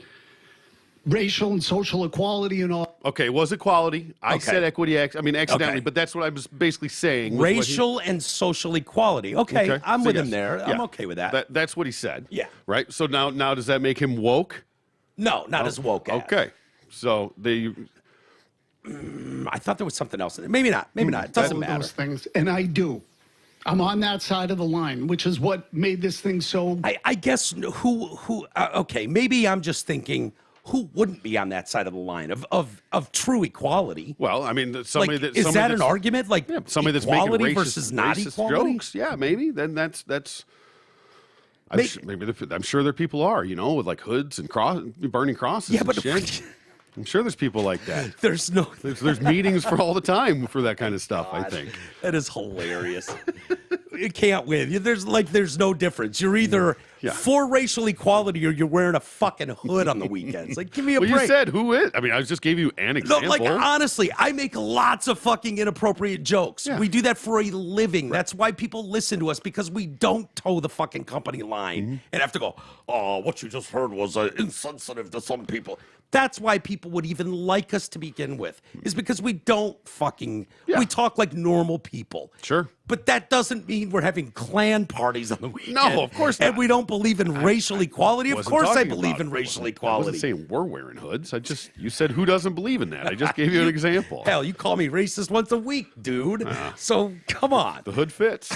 racial and social equality and all. Okay, it was equality. I said equity, accidentally, but that's what I was basically saying. Racial and social equality. Okay, I'm with him there. I'm okay with that. That's what he said. Yeah. Right? So now does that make him woke? No, not as woke as. Okay. So I thought there was something else in it. Maybe not. It doesn't matter. Those things, and I do. I'm on that side of the line, which is what made this thing so. I guess okay, maybe I'm just thinking who wouldn't be on that side of the line of true equality? Well, I mean, is that an argument? Like somebody that's making racist, versus not racist equality? jokes? Yeah, maybe. Then that's. I'm sure there people are, with like hoods and burning crosses. Yeah, and but shit. I'm sure there's people like that. There's meetings for all the time for that kind of stuff. God, I think that is hilarious. You can't win. There's no difference. You're either for racial equality or you're wearing a fucking hood on the weekends. Like, give me a break. You said who is? I mean, I just gave you an example. No, honestly, I make lots of fucking inappropriate jokes. Yeah. We do that for a living. Right. That's why people listen to us, because we don't toe the fucking company line and have to go, oh, what you just heard was insensitive to some people. That's why people would even like us to begin with, is because we don't we talk like normal people. Sure. But that doesn't mean we're having clan parties on the weekend. No, of course not. And we don't believe in racial equality. Of course I believe in racial I equality. wasn't saying we're wearing hoods. You said who doesn't believe in that. I just gave you an example. Hell, you call me racist once a week, dude. So come on. The hood fits.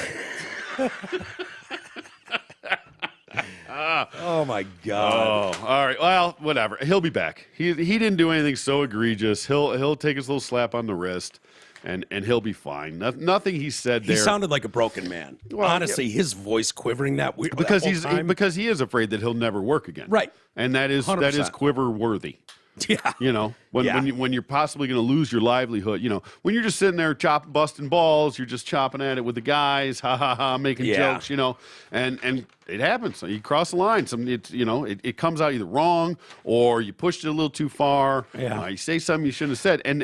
Oh my God. Oh, all right. Well, whatever. He'll be back. He didn't do anything so egregious. He'll take his little slap on the wrist, and he'll be fine. Nothing he said there. He sounded like a broken man. Well, honestly, his voice quivering that weird because because he is afraid that he'll never work again. Right. And that is 100%. quiver worthy. Yeah. You know, when you're possibly going to lose your livelihood, you know, when you're just sitting there busting balls, you're just chopping at it with the guys, making jokes, you know, and it happens. So you cross the line. It comes out either wrong or you pushed it a little too far. Yeah. You say something you shouldn't have said. And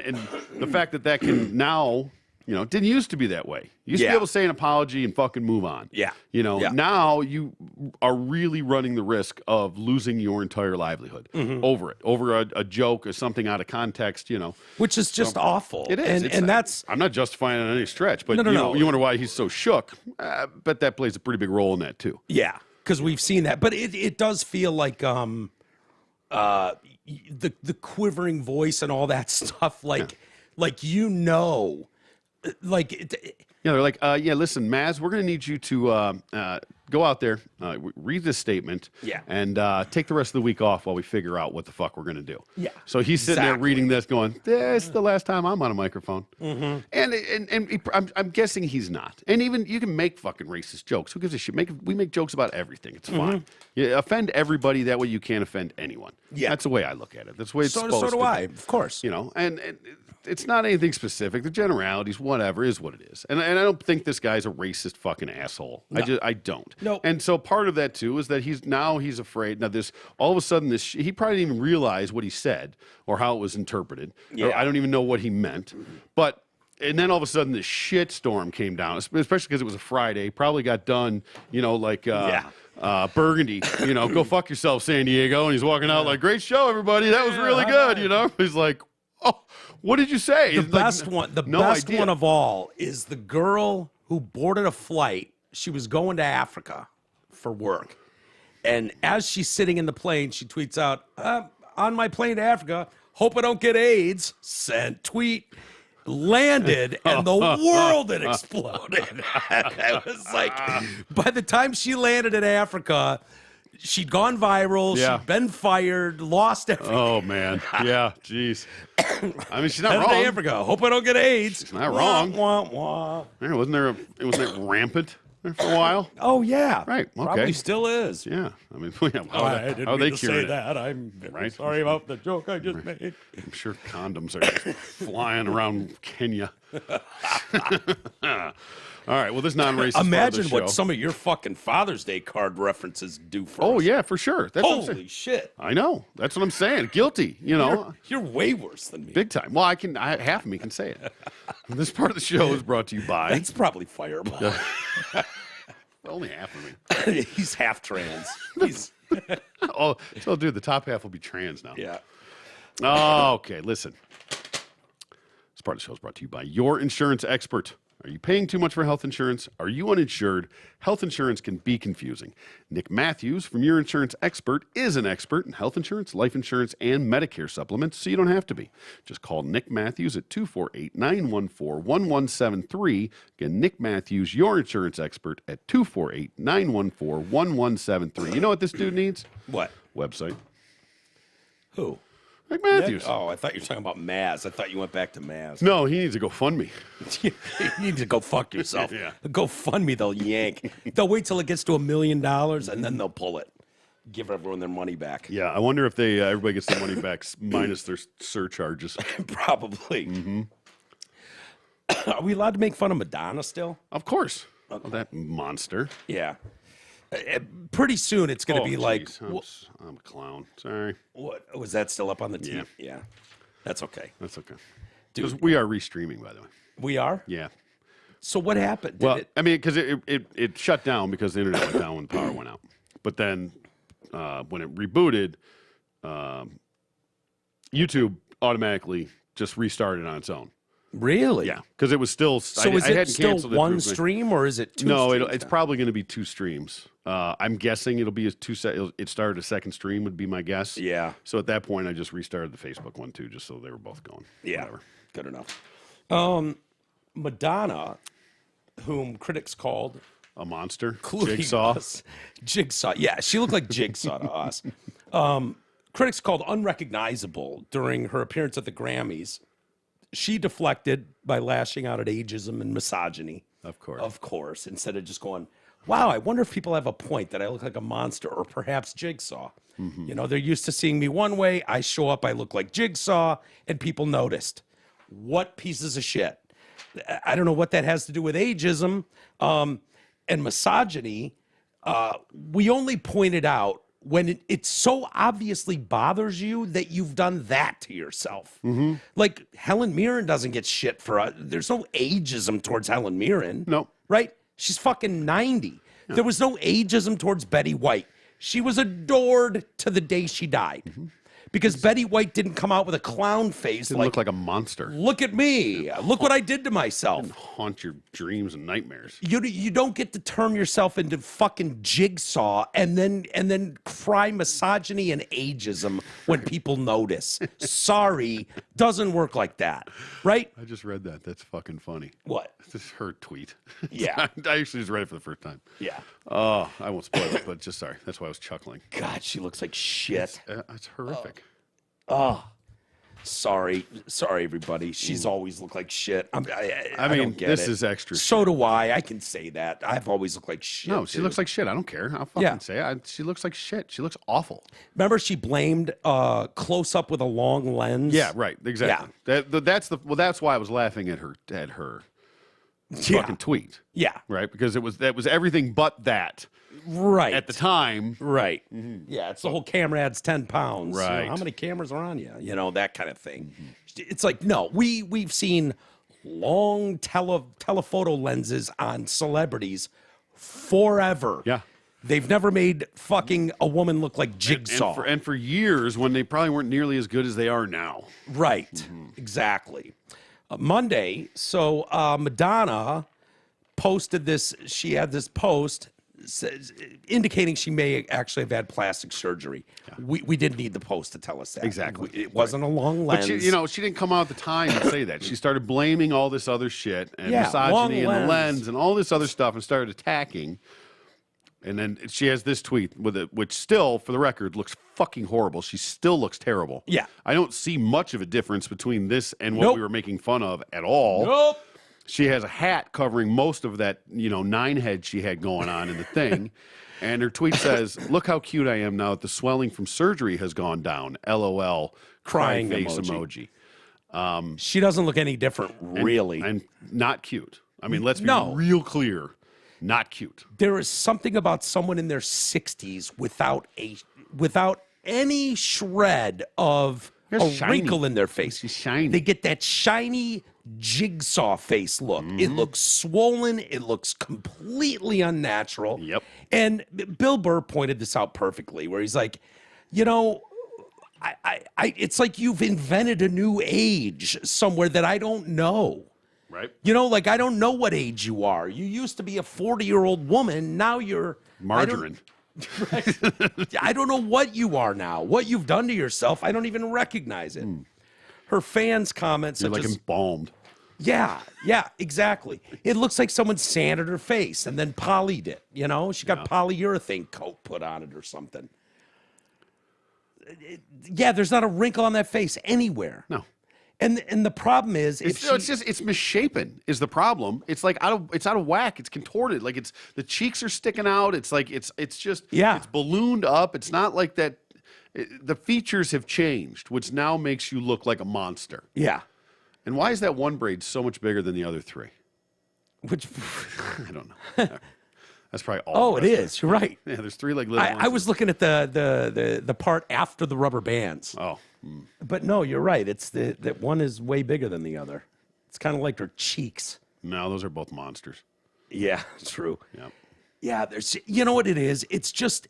the fact that can now, you know, it didn't used to be that way. You used to be able to say an apology and fucking move on. Yeah. You know, now you are really running the risk of losing your entire livelihood over a joke or something out of context, you know. Which is just awful. It is. And that's... I'm not justifying it on any stretch, but No. You wonder why he's so shook. But that plays a pretty big role in that, too. Yeah, because we've seen that. But it does feel like the quivering voice and all that stuff, they're like, listen, Maz, we're going to need you to go out there, read this statement, and take the rest of the week off while we figure out what the fuck we're going to do. Yeah. So he's sitting there reading this going, this is the last time I'm on a microphone. And I'm guessing he's not. And even you can make fucking racist jokes. Who gives a shit? We make jokes about everything. It's fine. You offend everybody. That way you can't offend anyone. Yeah. That's the way I look at it. That's the way it's supposed to be. So do I, of course. You know, and it's not anything specific. The generalities, whatever, is what it is. And I don't think this guy's a racist fucking asshole. No. I don't. No. And so part of that too is that he's afraid. Now all of a sudden he probably didn't even realize what he said or how it was interpreted. Yeah. I don't even know what he meant. And then all of a sudden this shit storm came down, especially because it was a Friday. Probably got done, you know, like Burgundy, you know, go fuck yourself, San Diego. And he's walking out like, great show, everybody. That was really good, you know. He's like, oh, what did you say? The best one of all is the girl who boarded a flight. She was going to Africa for work. And as she's sitting in the plane, she tweets out, on my plane to Africa, hope I don't get AIDS. Sent tweet. Landed, and the world had exploded. It was like, by the time she landed in Africa, she'd gone viral. Yeah. She'd been fired, lost everything. Oh, man. Yeah, jeez. I mean, she's not Headed wrong. to Africa. Hope I don't get AIDS. She's not wrong. Wah, wah, wah. Yeah, wasn't it rampant there for a while? Oh, yeah. Right, okay. Probably still is. Yeah. I mean, I didn't how are mean they to say curing it? that. I'm very sorry about the joke I just made. I'm sure condoms are just flying around Kenya. All right. Well, this non-racist Imagine part of the what show. some of your fucking Father's Day card references do for us. Oh, yeah, for sure. That's what I'm saying. Holy shit. I know. That's what I'm saying. Guilty, you know. You're way worse than me. Big time. Well, half of me can say it. This part of the show is brought to you by... That's probably Fireball. Only half of me. He's half trans. Oh, so dude, the top half will be trans now. Yeah. Oh, okay. Listen. This part of the show is brought to you by your insurance expert. Are you paying too much for health insurance? Are you uninsured? Health insurance can be confusing. Nick Matthews from Your Insurance Expert is an expert in health insurance, life insurance, and Medicare supplements, so you don't have to be. Just call Nick Matthews at 248-914-1173. Again, Nick Matthews, Your Insurance Expert at 248-914-1173. You know what this dude needs? What? Website. Who? Nick Matthews. Oh, I thought you were talking about Maz. I thought you went back to Maz. No, he needs to go fund me. You need to go fuck yourself. Yeah. Go fund me, they'll yank. They'll wait till it gets to $1 million and then they'll pull it. Give everyone their money back. Yeah, I wonder if they everybody gets their money back minus their surcharges. Probably. Mm-hmm. Are we allowed to make fun of Madonna still? Of course. Okay. Oh, that monster. Yeah. Pretty soon it's going to be like... I'm a clown. Sorry. What? Was that still up on the TV? Yeah. That's okay. That's okay. Because we are restreaming, by the way. We are? Yeah. So what happened? I mean, because it shut down because the internet went down when the power went out. But then when it rebooted, YouTube automatically just restarted on its own. Really? Yeah, because it was still. So is it still one stream or is it two? No, streams it's probably going to be 2 streams. I'm guessing it'll be it started a second stream would be my guess. Yeah. So at that point, I just restarted the Facebook one too, just so they were both going. Yeah. Whatever. Good enough. Madonna, whom critics called A monster. including Jigsaw. us. Jigsaw. Yeah, she looked like Jigsaw to us. Critics called unrecognizable during her appearance at the Grammys. She deflected by lashing out at ageism and misogyny. Of course. Of course, instead of just going, wow, I wonder if people have a point that I look like a monster or perhaps Jigsaw. Mm-hmm. You know, they're used to seeing me one way. I show up, I look like Jigsaw, and people noticed. What pieces of shit? I don't know what that has to do with ageism and misogyny. We only pointed out when it so obviously bothers you that you've done that to yourself. Mm-hmm. Like Helen Mirren doesn't get shit for there's no ageism towards Helen Mirren. No. Right? She's fucking 90. No. There was no ageism towards Betty White. She was adored to the day she died. Mm-hmm. Because Betty White didn't come out with a clown face. Didn't look like a monster. Look at me. Look what I did to myself. Didn't haunt your dreams and nightmares. You don't get to turn yourself into fucking Jigsaw and then cry misogyny and ageism when people notice. Sorry, doesn't work like that, right? I just read that. That's fucking funny. What? This is her tweet. Yeah. I actually just read it for the first time. Yeah. Oh, I won't spoil it, but just sorry. That's why I was chuckling. God, she looks like shit. It's horrific. Oh, sorry, everybody. She's always looked like shit. I mean, don't get this it. is extra. So do I. I can say that. I've always looked like shit. No, she looks like shit. I don't care. I'll fucking say it. She looks like shit. She looks awful. Remember, she blamed close up with a long lens. Yeah, right. Exactly. Yeah. That's why I was laughing at her fucking tweet. Yeah. Right, because that was everything but that. Right. At the time. Right. Mm-hmm. Yeah, it's the whole camera adds 10 pounds. Right. You know, how many cameras are on you? You know, that kind of thing. Mm-hmm. It's like, no, we've seen long telephoto lenses on celebrities forever. Yeah. They've never made fucking a woman look like Jigsaw. And for years when they probably weren't nearly as good as they are now. Right. Mm-hmm. Exactly. Monday, so Madonna posted this. She had this post indicating she may actually have had plastic surgery. Yeah. We didn't need the post to tell us that. Exactly. It wasn't a long lens. But she didn't come out at the time and say that. She started blaming all this other shit and misogyny and the lens and all this other stuff and started attacking. And then she has this tweet with it, which still, for the record, looks fucking horrible. She still looks terrible. Yeah. I don't see much of a difference between this and what we were making fun of at all. Nope. She has a hat covering most of that, 9 head she had going on in the thing. And her tweet says, "Look how cute I am now that the swelling from surgery has gone down. LOL. Crying face emoji." She doesn't look any different, really. And not cute. I mean, let's be real clear. Not cute. There is something about someone in their 60s without any shred of wrinkle in their face. She's shiny. They get that shiny Jigsaw face look. It looks swollen. It looks completely unnatural. Yep. And Bill Burr pointed this out perfectly, where he's like, it's like you've invented a new age somewhere that I don't know. Right. I don't know what age you are. You used to be a 40-year-old woman. Now you're margarine. I don't know what you are now. What you've done to yourself, I don't even recognize it. Her fans comment You're such like as, embalmed. Yeah, exactly. It looks like someone sanded her face and then polyed it. She got polyurethane coat put on it or something. There's not a wrinkle on that face anywhere. No. And the problem is, it's misshapen is the problem. It's like it's out of whack. It's contorted. Like the cheeks are sticking out. It's like it's just it's ballooned up. It's not like that. The features have changed, which now makes you look like a monster. Yeah. And why is that one braid so much bigger than the other 3? Which I don't know. That's probably all. Oh, it is. You're right. Yeah, there's 3 like little ones. I was looking at the part after the rubber bands. Oh. But no, you're right. It's that one is way bigger than the other. It's kind of like her cheeks. No, those are both monsters. Yeah, true. Yeah. Yeah, there's what it is? It's just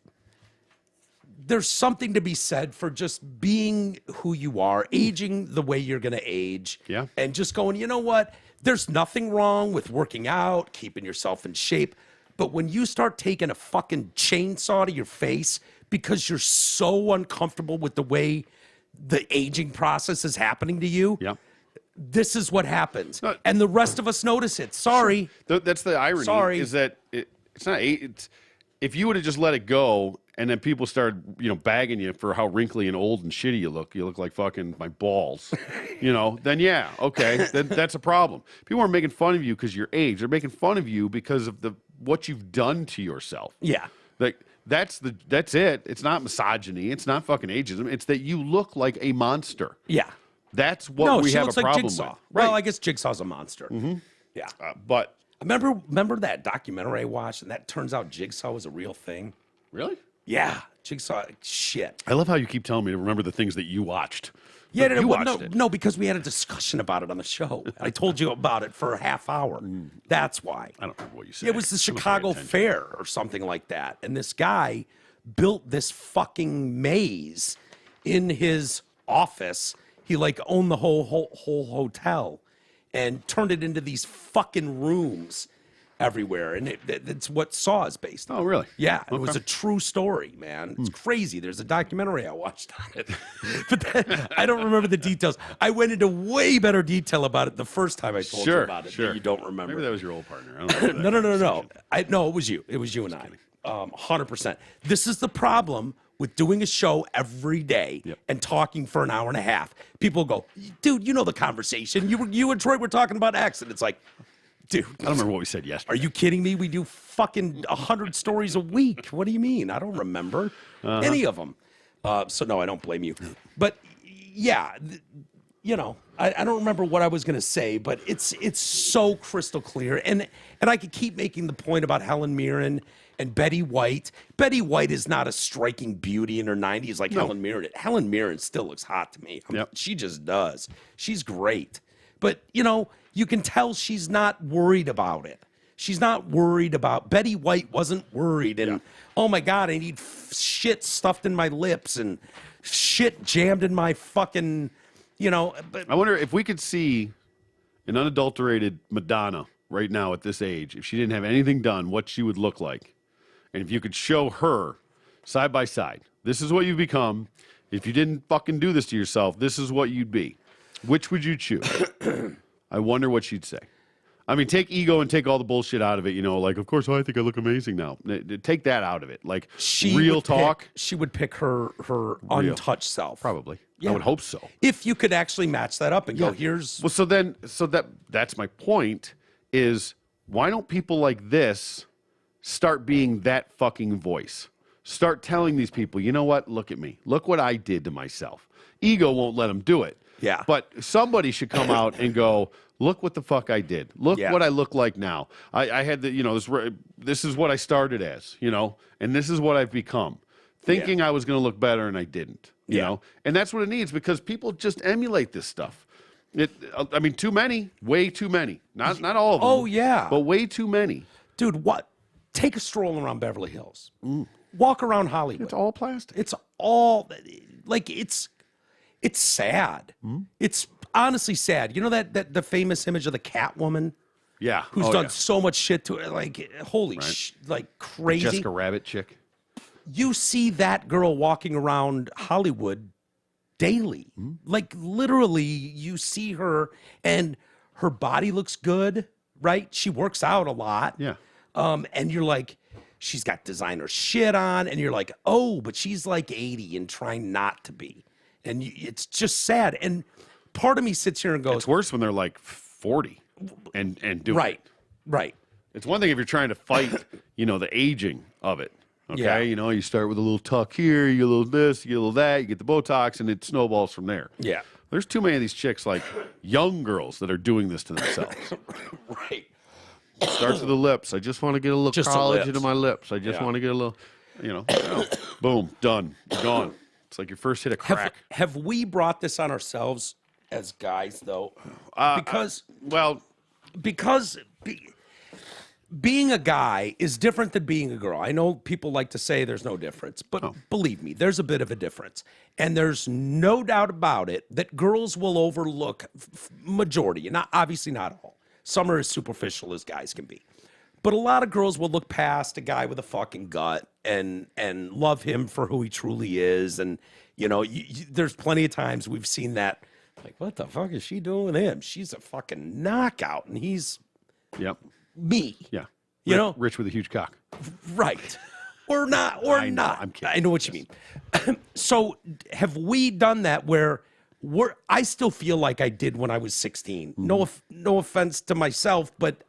there's something to be said for just being who you are, aging the way you're going to age. Yeah. And just going, you know what? There's nothing wrong with working out, keeping yourself in shape. But when you start taking a fucking chainsaw to your face because you're so uncomfortable with the way the aging process is happening to you, Yeah. this is what happens. And the rest of us notice it. Sorry. That's the irony. Sorry. Is that it's not. It's, if you would have just let it go, and then people started, bagging you for how wrinkly and old and shitty you look like fucking my balls, then yeah, okay, that's a problem. People aren't making fun of you because your age. They're making fun of you because of what you've done to yourself. Yeah. Like that's it. It's not misogyny. It's not fucking ageism. It's that you look like a monster. Yeah. That's what we she have looks a like problem Jigsaw. with. Right. Well, I guess Jigsaw's a monster. Mm-hmm. Yeah. But Remember that documentary I watched, and that turns out Jigsaw was a real thing? really? Yeah. Jigsaw, shit. I love how you keep telling me to remember the things that you watched. Yeah, you watched it. no, because we had a discussion about it on the show. I told you about it for a half hour. That's why. I don't remember what you said. It was the Chicago Fair or something like that. And this guy built this fucking maze in his office. He owned the whole hotel and turned it into these fucking rooms everywhere. And it's what Saw is based on. Oh, really? Yeah, it was a true story, man. It's crazy. There's a documentary I watched on it, but I don't remember the details. I went into way better detail about it the first time I told you about it. Sure. That you don't remember. Maybe that was your old partner. I don't know. No. No, it was you. It was you and I. 100%. This is the problem with doing a show every day and talking for an hour and a half. People go, dude, you know the conversation. You and Troy were talking about X, and it's like, dude. I don't remember what we said yesterday. Are you kidding me? We do fucking 100 stories a week. What do you mean? I don't remember any of them. So no, I don't blame you. But yeah, I don't remember what I was going to say, but it's so crystal clear. And I could keep making the point about Helen Mirren and Betty White. Betty White is not a striking beauty in her 90s like Helen Mirren. Helen Mirren still looks hot to me. She just does. She's great. But, you can tell she's not worried about it. She's not worried about Betty White wasn't worried. And, oh, my God, I need shit stuffed in my lips and shit jammed in my fucking, But I wonder if we could see an unadulterated Madonna right now at this age, if she didn't have anything done, what she would look like. And if you could show her side by side, this is what you've become. If you didn't fucking do this to yourself, this is what you'd be. Which would you choose? I wonder what she'd say. I mean, take ego and take all the bullshit out of it. Of course, I think I look amazing now. Take that out of it. Like, real talk. She would pick her untouched self. Probably. Yeah. I would hope so. If you could actually match that up and go, here's... Well, that's my point is, why don't people like this start being that fucking voice? Start telling these people, you know what? Look at me. Look what I did to myself. Ego won't let them do it. Yeah. But somebody should come out and go, look what the fuck I did. Look what I look like now. I had this is what I started as, and this is what I've become. Thinking I was going to look better and I didn't, you know? And that's what it needs because people just emulate this stuff. Too many, way too many. Not all of them. Oh, yeah. But way too many. Dude, what? Take a stroll around Beverly Hills. Walk around Hollywood. It's all plastic. It's all, it's sad. It's honestly sad. You know the famous image of the Catwoman? Yeah. Who's done so much shit to it. Holy crazy. Jessica Rabbit chick. You see that girl walking around Hollywood daily. Literally, you see her and her body looks good, right? She works out a lot. Yeah. And you're like, she's got designer shit on. And you're like, oh, but she's like 80 and trying not to be. And it's just sad. And part of me sits here and goes, it's worse when they're like 40 and doing it. Right. It's one thing if you're trying to fight, the aging of it. Okay, Yeah. You start with a little tuck here, you get a little this, you get a little that, you get the Botox, and it snowballs from there. Yeah. There's too many of these chicks, like young girls, that are doing this to themselves. Right. Starts with the lips. I just want to get a little Just the collagen lips. into my lips. I just want to get a little, boom, done, gone. It's like your first hit of crack. Have we brought this on ourselves as guys, though? Because being a guy is different than being a girl. I know people like to say there's no difference, but believe me, there's a bit of a difference. And there's no doubt about it that girls will overlook majority, not obviously not all. Some are as superficial as guys can be. But a lot of girls will look past a guy with a fucking gut and love him for who he truly is. And, you know, there's plenty of times we've seen that. Like, what the fuck is she doing with him? She's a fucking knockout, and he's me. Yeah. You know? Rich with a huge cock. Right. Or not, or not. I'm kidding. I know what you mean. So have we done that where I still feel like I did when I was 16. No offense to myself, but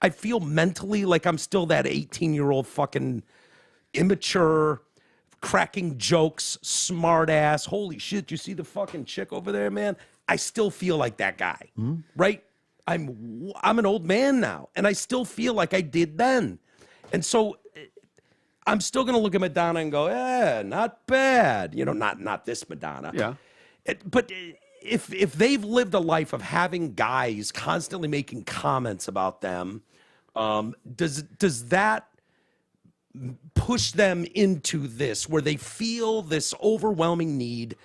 I feel mentally like I'm still that 18-year-old fucking immature, cracking jokes, smart ass. Holy shit, you see the fucking chick over there, man? I still feel like that guy, right? I'm an old man now, and I still feel like I did then. And so I'm still going to look at Madonna and go, not bad. You know, not this Madonna. Yeah. But if they've lived a life of having guys constantly making comments about them, does that push them into this where they feel this overwhelming need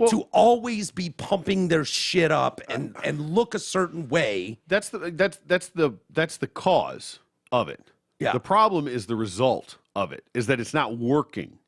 to always be pumping their shit up and look a certain way? That's the cause of it. Yeah. The problem is the result of it, is that it's not working.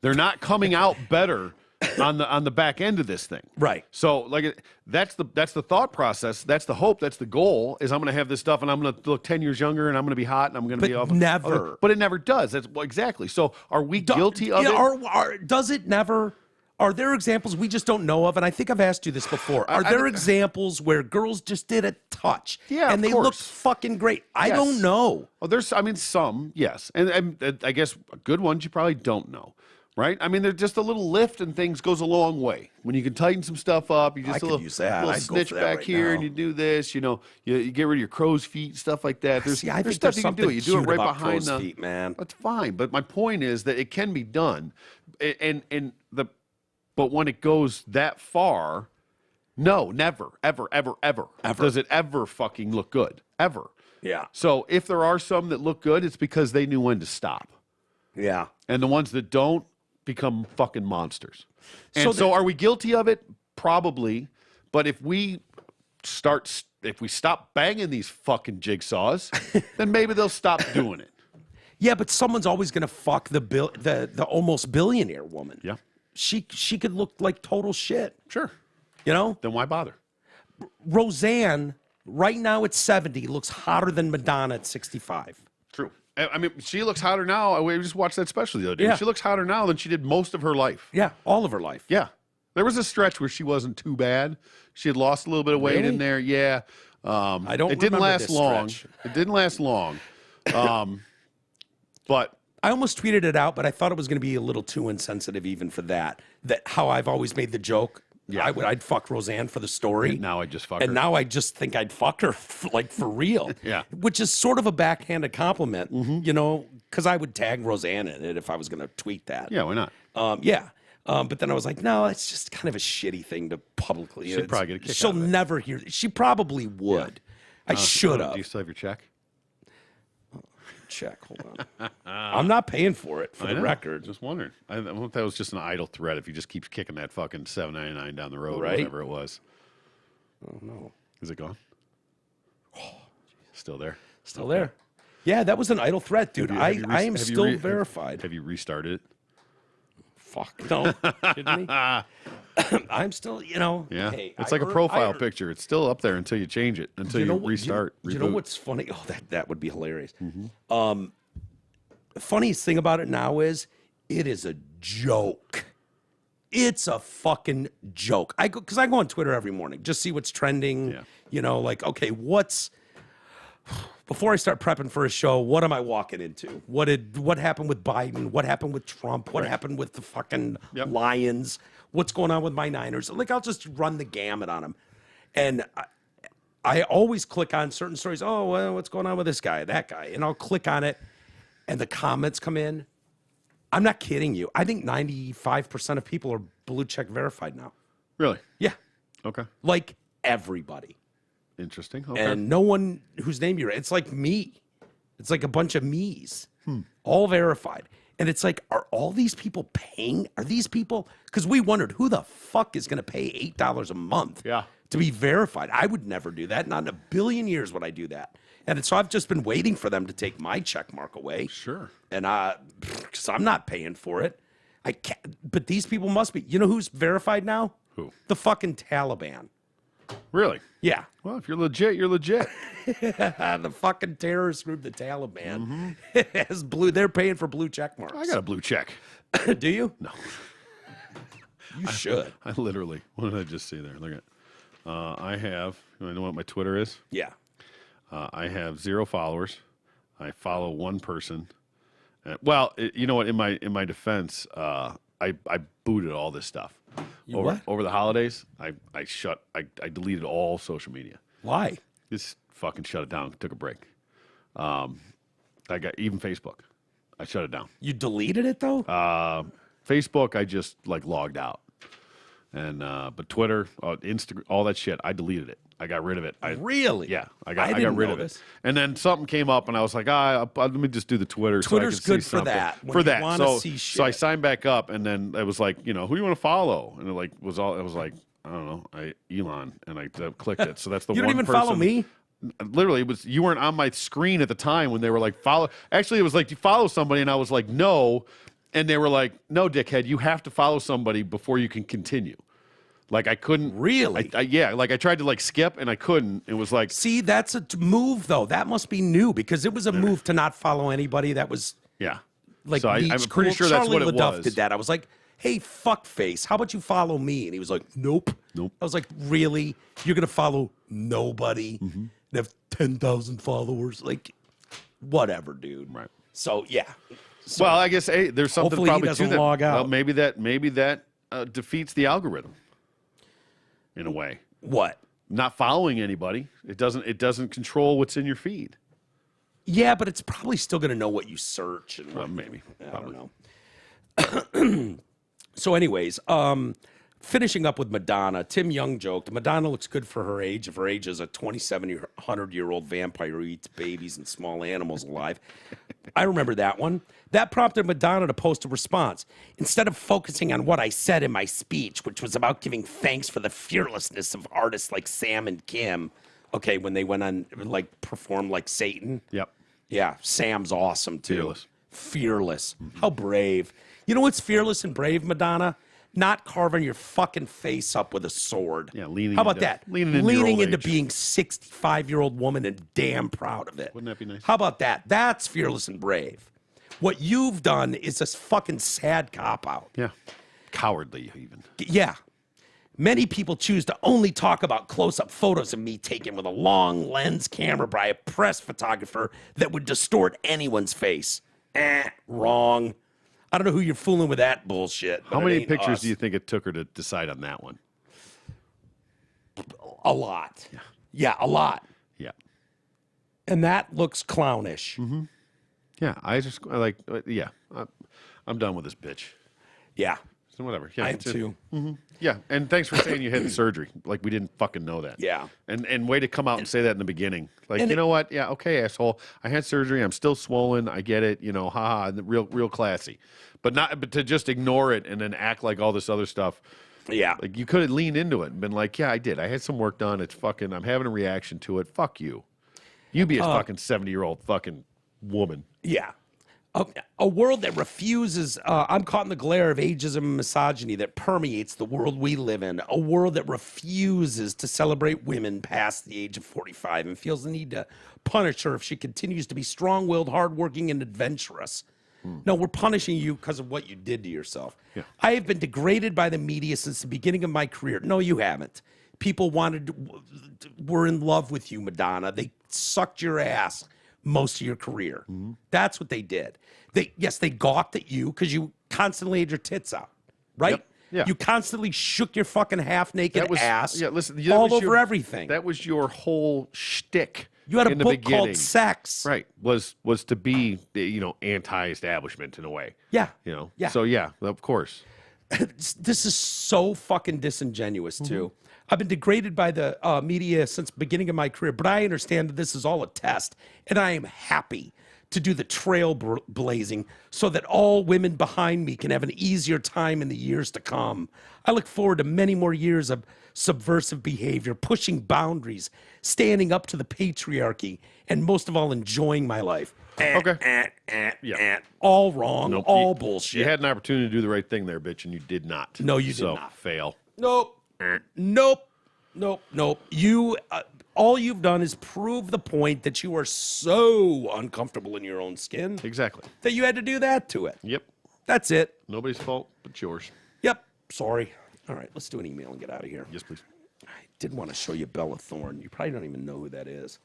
They're not coming out better on the back end of this thing. Right. So like that's the thought process. That's the hope. That's the goal. Is I'm going to have this stuff and I'm going to look 10 years younger and I'm going to be hot and I'm going to be off. Never. But it never does. That's exactly. So are we guilty of it? Does it never? Are there examples we just don't know of? And I think I've asked you this before. Are there examples where girls just did a touch and they looked fucking great? I don't know. Oh, there's, I mean, some, yes. And I guess good ones you probably don't know, right? I mean, they're just a little lift and things goes a long way. When you can tighten some stuff up, you just a little snitch back here and you do this, you know, you get rid of your crow's feet, stuff like that. There's stuff you can do. You do it right behind the feet, man. That's fine. But my point is that it can be done. But when it goes that far, no, never, ever does it ever fucking look good. Ever. Yeah. So if there are some that look good, it's because they knew when to stop. Yeah. And the ones that don't become fucking monsters. And so are we guilty of it? Probably. But if we stop banging these fucking jigsaws, then maybe they'll stop doing it. Yeah, but someone's always going to fuck the almost billionaire woman. Yeah. She could look like total shit. Sure. You know? Then why bother? Roseanne, right now at 70, looks hotter than Madonna at 65. True. I mean, she looks hotter now. We just watched that special the other day. Yeah. She looks hotter now than she did most of her life. Yeah, all of her life. Yeah. There was a stretch where she wasn't too bad. She had lost a little bit of weight in there. Yeah. I don't. It didn't remember last this long. stretch. It didn't last long. But I almost tweeted it out, but I thought it was going to be a little too insensitive even for that. That how I've always made the joke. Yeah, I'd fuck Roseanne for the story. And now I just fuck her. And now I just think I'd fuck her like for real. Yeah. Which is sort of a backhanded compliment, you know, because I would tag Roseanne in it if I was going to tweet that. Yeah, why not? But then I was like, no, it's just kind of a shitty thing to publicly. She'd probably get a kick She'll out of it. never hear. She probably would. Yeah. I should have. Do you still have your check? Check. Hold on. I'm not paying for it for the record. Just wondering. I thought that was just an idle threat. If he just keeps kicking that fucking $7.99 down the road, Right? or whatever it was. Oh no. Is it gone? Still there. Still there. Yeah, that was an idle threat, dude. I am still verified. Have you restarted it? Fuck no. Kidding me? I'm still, you know. Yeah. Hey, it's like a profile picture. It's still up there until you change it, until you restart. You know what's funny? Oh, that would be hilarious. The funniest thing about it now is it is a joke. It's a fucking joke. Because I go on Twitter every morning, just see what's trending. Yeah. You know, like, okay, before I start prepping for a show, what am I walking into? What happened with Biden? What happened with Trump? What happened with the fucking Lions? What's going on with my Niners? Like, I'll just run the gamut on them. And I always click on certain stories. Oh, well, what's going on with this guy, that guy? And I'll click on it, and the comments come in. I'm not kidding you. I think 95% of people are blue check verified now. Really? Yeah. Okay. Like everybody. Interesting. Okay. And no one whose name you're, it's like me. It's like a bunch of me's, all verified. And it's like, are all these people paying? Are these people? Because we wondered who the fuck is going to pay $8 a month to be verified. I would never do that. Not in a billion years would I do that. And so I've just been waiting for them to take my check mark away. Sure. And because I'm not paying for it. I can't. But these people must be. You know who's verified now? Who? The fucking Taliban. Really? Yeah. Well, if you're legit, you're legit. The fucking terrorist group, the Taliban, has blue. They're paying for blue check marks. I got a blue check. Do you? No. You should. I literally. What did I just see there? Look at. I have. You know what my Twitter is? Yeah. I have 0 followers. I follow one person. You know what? In my defense, I booted all this stuff. Over the holidays, I deleted all social media. Why? Just fucking shut it down. Took a break. I got even Facebook. I shut it down. You deleted it though? Facebook, I just logged out. And but Twitter, Instagram, all that shit, I deleted it. I got rid of it. Really? Yeah, I got rid of it. And then something came up, and I was like, let me just do the Twitter. Twitter's so I can good see for something. that. For that, See shit. so I signed back up, and then it was like, who do you want to follow? And it was like, I don't know, Elon, and I clicked it. So that's the you one don't even person. follow me? Literally, you weren't on my screen at the time when they were like follow. Actually, it was like you follow somebody, and I was like no, and they were like, no, dickhead, you have to follow somebody before you can continue. Like I couldn't really. I tried to skip and I couldn't. It was like, see, that's a move though. That must be new because it was a move to not follow anybody. That was like so I'm pretty sure that's Charlie what it LaDuff was. did that. I was like, hey, fuckface, how about you follow me? And he was like, nope. I was like, really? You're gonna follow nobody and have 10,000 followers? Like, whatever, dude. Right. So yeah. So, well, I guess there's something hopefully probably he doesn't to that. log out. Well, maybe that defeats the algorithm. In a way, what? Not following anybody. It doesn't control what's in your feed. Yeah, but it's probably still going to know what you search and what, maybe. I don't know. So, anyways, finishing up with Madonna. Tim Young joked, Madonna looks good for her age. If her age is a 2,700-year-old vampire who eats babies and small animals alive. I remember that one. That prompted Madonna to post a response. Instead of focusing on what I said in my speech, which was about giving thanks for the fearlessness of artists like Sam and Kim, okay, when they went on, performed like Satan. Yep. Yeah, Sam's awesome, too. Fearless. Fearless. How brave. You know what's fearless and brave, Madonna? Not carving your fucking face up with a sword. Yeah, leaning How about into- that? leaning into your old into age. being 65-year-old woman and damn proud of it. Wouldn't that be nice? How about that? That's fearless and brave. What you've done is a fucking sad cop-out. Yeah. Cowardly, even. Yeah. Many people choose to only talk about close-up photos of me taken with a long lens camera by a press photographer that would distort anyone's face. Wrong. I don't know who you're fooling with that bullshit. How many pictures do you think it took her to decide on that one? A lot. Yeah, a lot. Yeah. And that looks clownish. Mm-hmm. Yeah, I'm done with this bitch. Yeah. So whatever. Yeah, I am too. Yeah, and thanks for saying you had the surgery. Like we didn't fucking know that. Yeah. And way to come out and say that in the beginning. Like, and you know what? Yeah, okay, asshole. I had surgery. I'm still swollen. I get it. Haha, real classy. But to just ignore it and then act like all this other stuff. Yeah. Like you could have leaned into it and been like, yeah, I did. I had some work done. It's fucking. I'm having a reaction to it. Fuck you. You be a fucking 70-year-old fucking woman. Yeah. A world that refuses, I'm caught in the glare of ageism and misogyny that permeates the world we live in. A world that refuses to celebrate women past the age of 45 and feels the need to punish her if she continues to be strong-willed, hardworking, and adventurous. No, we're punishing you because of what you did to yourself. Yeah. I have been degraded by the media since the beginning of my career. No, you haven't. People were in love with you, Madonna. They sucked your ass most of your career. That's what they did. They gawked at you because you constantly had your tits out, right? Yep. Yeah. You constantly shook your fucking half-naked ass listen, all over everything. That was your whole shtick. You had a in the book beginning. called Sex. Right. Was to be, anti-establishment in a way. Yeah. So, yeah, of course. This is so fucking disingenuous, too. I've been degraded by the media since the beginning of my career, but I understand that this is all a test, and I am happy to do the trailblazing so that all women behind me can have an easier time in the years to come. I look forward to many more years of subversive behavior, pushing boundaries, standing up to the patriarchy, and most of all, enjoying my life. Okay. All wrong, Nope. all bullshit. You had an opportunity to do the right thing there, bitch, and you did not. No, you did so, not. fail. Nope. Nope. You, all you've done is prove the point that you are so uncomfortable in your own skin Exactly. that you had to do that to it. Yep. That's it. Nobody's fault but yours. Yep. Sorry. All right, let's do an email and get out of here. Yes, please. I did want to show you Bella Thorne. You probably don't even know who that is.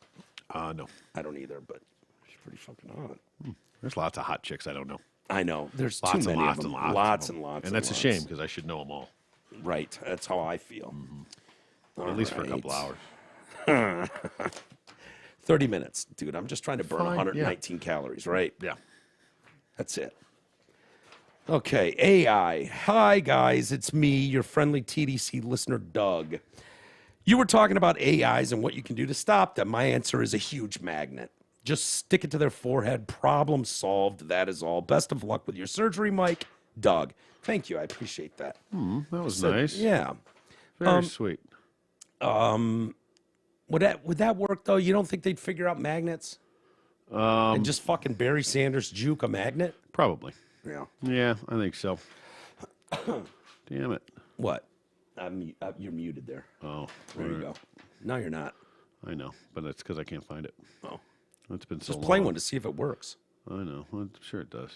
No. I don't either, but she's pretty fucking hot. There's lots of hot chicks I don't know. I know. There's Lots too and many lots of them. and lots. Lots of and them. lots. And that's lots. a shame because I should know them all. Right. That's how I feel. At least for a couple right. hours. 30 minutes, dude. I'm just trying to burn Fine, 119 calories, right? Yeah. That's it. Okay, AI. Hi, guys. It's me, your friendly TDC listener, Doug. You were talking about AIs and what you can do to stop them. My answer is a huge magnet. Just stick it to their forehead. Problem solved. That is all. Best of luck with your surgery, Mike. Doug. Thank you. I appreciate that. That was So, nice. Yeah. Very sweet. Would that work, though? You don't think they'd figure out magnets? And just fucking Barry Sanders juke a magnet? Probably. Yeah. Yeah, I think so. Damn it. What? You're muted there. Oh, There you go. No, you're not. I know, but that's because I can't find it. Oh. It's been so Just long. play one to see if it works. I know. I'm sure it does.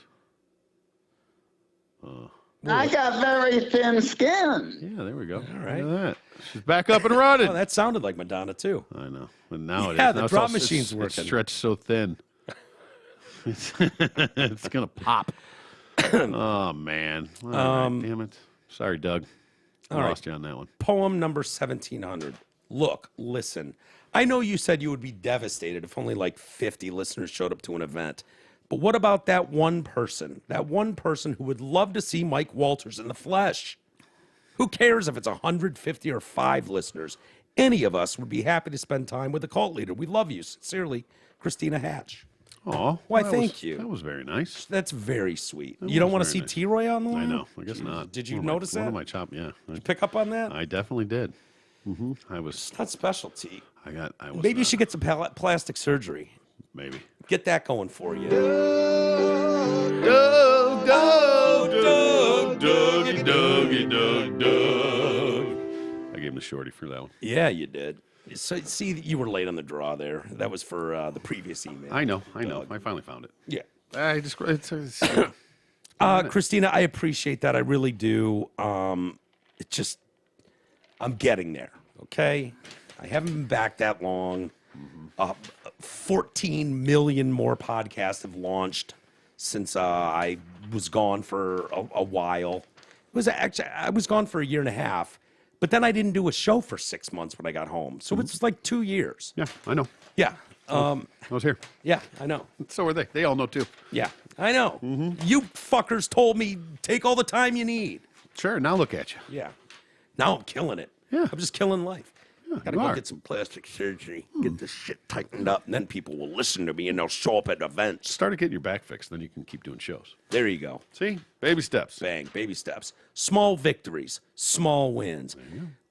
I got very thin skin. Yeah, there we go. All right. Look at that. She's back up and running. Oh, that sounded like Madonna, too. I know. But now it is. Yeah, the Now it's drop all- machine's it's working. stretched so thin. It's going to pop. Oh, man. All right, damn it. Sorry, Doug. I right. lost you on that one. Poem number 1700. Look, listen. I know you said you would be devastated if only like 50 listeners showed up to an event. But what about that one person who would love to see Mike Walters in the flesh? Who cares if it's 150 or 5 listeners? Any of us would be happy to spend time with the cult leader. We love you. Sincerely, Christina Hatch. Oh, Why, that thank was- you. That was very nice. That's very sweet. You don't was want to very see nice. T-Roy on the line? I know. I guess not. Did you One of my- notice that? One of my chop, yeah. Pick up on that? I definitely did. I was. It's not specialty. I was. Maybe you should get some plastic surgery. Maybe. Get that going for you. I gave him the shorty for that one. Yeah, you did. So see, you were late on the draw there. That was for the previous email. I know. I finally found it. Yeah. I just. It's Christina, I appreciate that. I really do. It just, I'm getting there. Okay. I haven't been back that long. 14 million more podcasts have launched since I was gone for a while. It was actually, I was gone for a year and a half, but then I didn't do a show for 6 months when I got home. So it's like 2 years. yeah, I know. Yeah. I was here. Yeah, I know. So were they. They all know too. Yeah, I know. You fuckers told me take all the time you need. Sure. Now look at you. Yeah. Now I'm killing it. Yeah. I'm just killing life. Gotta you go are. get some plastic surgery, get this shit tightened up, and then people will listen to me and they'll show up at events. Started getting your back fixed, then you can keep doing shows. There you go. See, baby steps. Bang, baby steps. Small victories, small wins.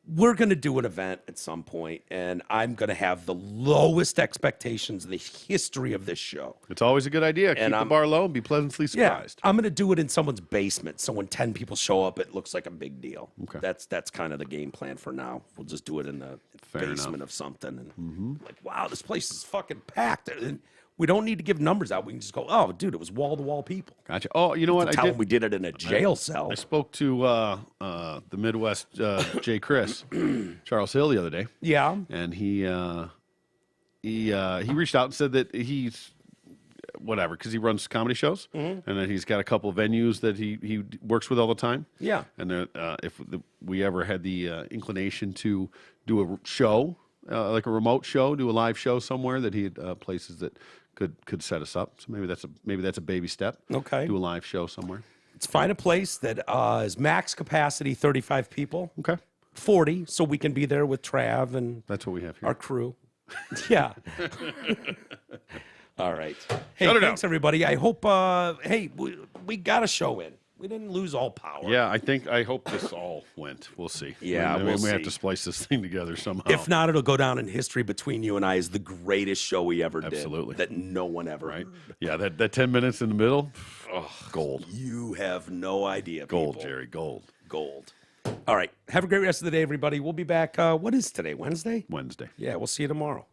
We're going to do an event at some point, and I'm going to have the lowest expectations in the history of this show. It's always a good idea. Keep the I'm- bar low and be pleasantly surprised. Yeah, I'm going to do it in someone's basement, so when 10 people show up, it looks like a big deal. Okay. That's kind of the game plan for now. We'll just do it in the Fair basement enough. of something, and like, wow, this place is fucking packed. And we don't need to give numbers out. We can just go, oh, dude, it was wall-to-wall people. Gotcha. Oh, you know what? Tell I them we did it in a jail cell. I spoke to the Midwest J. Chris Charles Hill the other day, Yeah. and he reached out and said that he's whatever because he runs comedy shows, and that he's got a couple of venues that he works with all the time. Yeah. And if we ever had the inclination to do a show, like a remote show, do a live show somewhere, that he had places that could set us up. So maybe that's a baby step. Okay. Do a live show somewhere. Let's find a place that is max capacity 35 people. Okay. 40 so we can be there with Trav and That's what we have here. our crew. Yeah. All right. Hey, Shut it thanks out. everybody. I hope. Hey, we got a show in. We didn't lose all power. Yeah, I hope this all went. We'll see. Yeah, we we'll have see. to splice this thing together somehow. If not, it'll go down in history between you and I as the greatest show we ever Absolutely. did. That no one ever right? heard. Yeah, that 10 minutes in the middle, gold. You have no idea. Gold, people. Jerry, gold. Gold. All right. Have a great rest of the day, everybody. We'll be back. What is today? Wednesday? Wednesday. Yeah, we'll see you tomorrow.